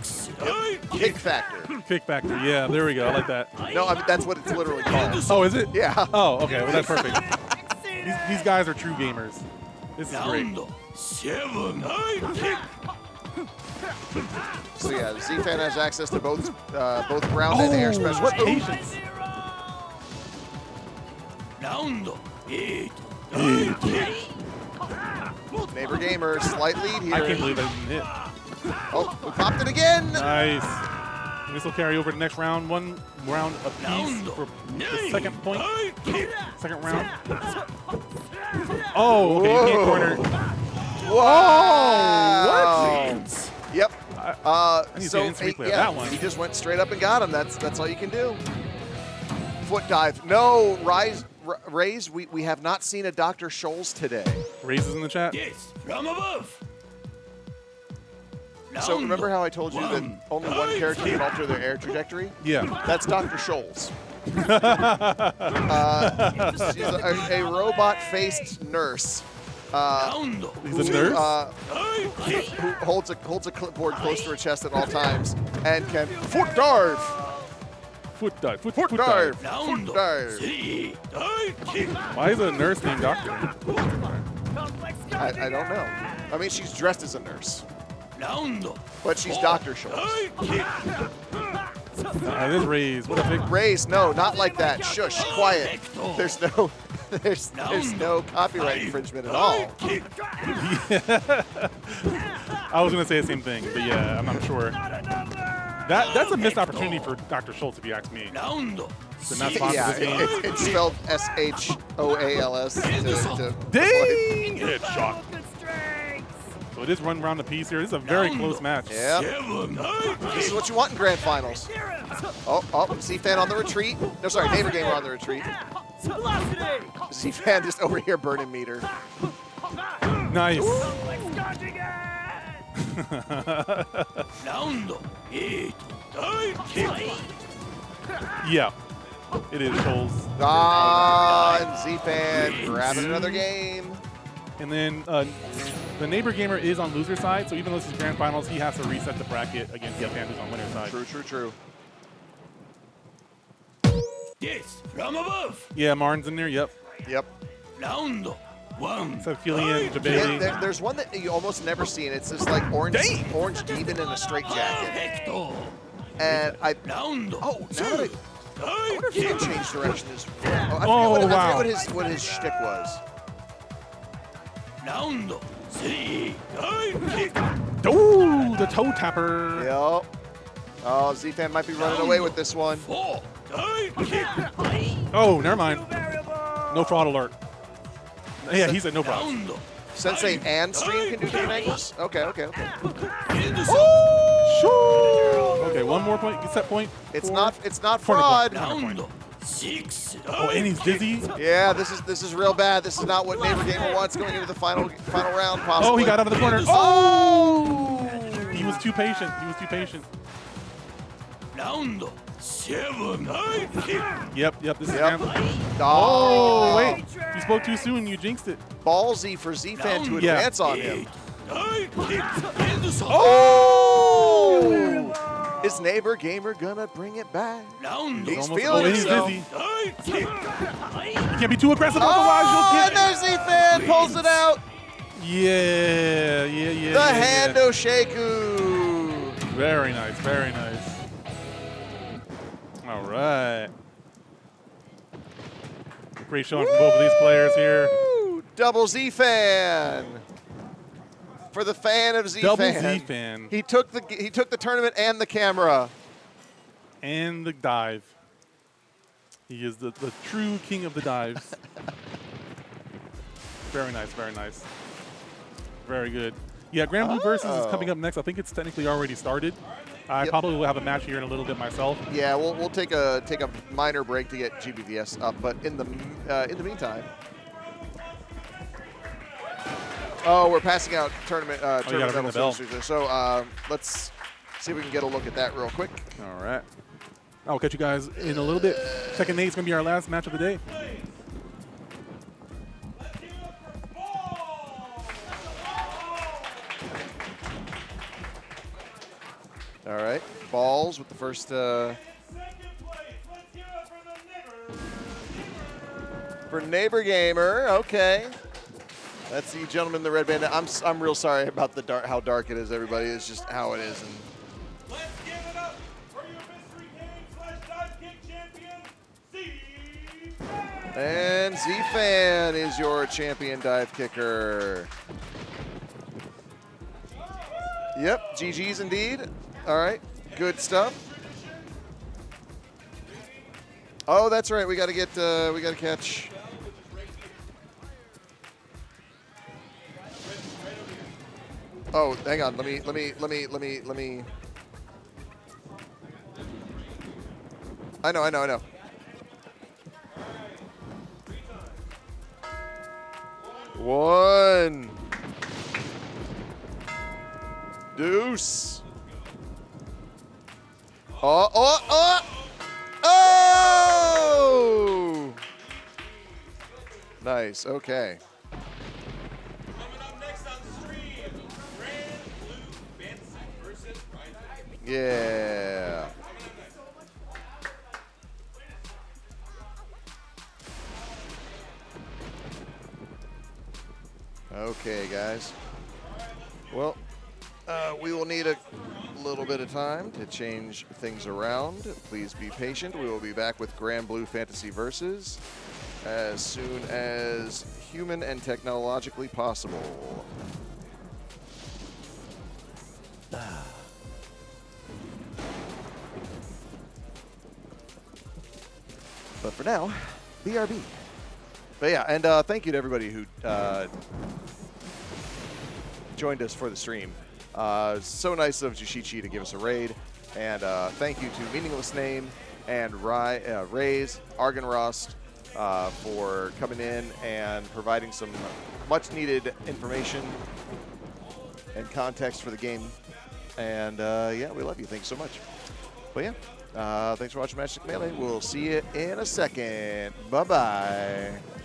Kick factor. Kick factor. Yeah, there we go. I like that. No, I mean, that's what it's literally called. Oh, is it? Yeah. Oh, okay. Well, that's perfect. These guys are true gamers. This is great. 7. Kick. So yeah, ZFan has access to both ground and air special. What patience. Round 8. NeighborGamer, slight lead here. I can't believe I didn't hit. Oh, we popped it again. Nice. This will carry over to the next round. 1 round apiece for the second point. Second round. Oh, okay. You can't corner. Wow. What? Yep. I need to see an instant replay of that one. He just went straight up and got him. That's all you can do. Foot dive. No, Raise, we have not seen a Dr. Scholes today. Raises in the chat? Yes, from above. So remember how I told you that only one character can alter their air trajectory? Yeah. That's Dr. Scholes. She's a robot-faced nurse. He's a nurse? Who holds a clipboard close to her chest at all times and can foot dive. Foot dive. Foot dive. dive. Foot dive. Why is a nurse named Doctor? I don't know. I mean, she's dressed as a nurse. But she's Dr. Scholes. This Raise. What a big. Raise, no, not like that. Shush, quiet. There's no. there's no copyright infringement at all. I was going to say the same thing, but yeah, I'm not sure. That's a missed opportunity for Dr. Schultz, if you ask me. To not sponsor this game. It's spelled SHOALS. Dang! Headshot. So it is run around the piece here. This is a very close match. Yeah. This is what you want in grand finals. Oh, ZFan on the retreat. No, sorry, NeighborGamer on the retreat. ZFan just over here burning meter. Nice. Yeah, it is Schultz. And ZFan grabbing another game. And then the NeighborGamer is on loser side, so even though this is grand finals, he has to reset the bracket against Yebby, who's on winner side. True. Yes, from above. Yeah, Martin's in there. Yep. Round one. So Killian, Jabali. Yeah, there's one that you almost never see, and it's this like orange demon in a straight jacket. And I wonder if he can change direction. I forget what his shtick was. Round three. Ooh, the toe tapper. Yep. Oh, ZFan might be running away with this one. Oh, never mind. No fraud alert. Yeah, he said no fraud. Sensei and Stream can do different angles? Okay. Okay, one more point. Set point. It's not fraud. Six. Oh, and he's dizzy. Yeah, this is real bad. This is not what NeighborGamer wants going into the final round. Possibly. Oh, he got out of the corner. Oh! He was too patient. Round seven. Yep. This is Yep. Oh, wait. You spoke too soon. You jinxed it. Ballsy for ZFan to Yeah. advance on him. Oh! Is NeighborGamer gonna bring it back? He's He's feeling himself. dizzy. You can't be too aggressive, otherwise you'll And get. there's ZFan, pulls it out. Yeah. The Hando Shaku. Very nice. All right. Great showing from both of these players here. Woo! Double ZFan. For the fan of ZFan. Double ZFan. He took the tournament and the camera. And the dive. He is the true king of the dives. Very nice. Very good. Yeah, Grand Blue Versus is coming up next. I think it's technically already started. I probably will have a match here in a little bit myself. Yeah, we'll take a minor break to get GBVS up, but in the meantime. Oh, we're passing out tournament medals. So let's see if we can get a look at that real quick. All right. I'll catch you guys in a little bit. Second Nate's going to be our last match of the day. All right, Balls with the first. For NeighborGamer, okay. That's the gentleman in the red bandit. I'm real sorry about how dark it is, everybody. It's just how it is. Let's give it up for your mystery game/Divekick champion, ZFan! And ZFan is your champion dive kicker. Yep, GG's indeed. All right, good stuff. Oh, that's right. We got to catch. Oh, hang on. Let me. I know. One. Deuce. Oh! Nice. Okay. Coming up next on the stream, Grand Blue Fantasy versus Rising. Yeah. Okay, guys. Well, we will need a little bit of time to change things around. Please be patient. We will be back with Grand Blue Fantasy Versus as soon as human and technologically possible. But for now, BRB. But yeah, and thank you to everybody who joined us for the stream. So nice of Jushichi to give us a raid. And thank you to Meaningless Name and Raze, Argonrost for coming in and providing some much needed information and context for the game. And yeah, we love you. Thanks so much. But yeah, thanks for watching Matchstick Melee. We'll see you in a second. Bye-bye.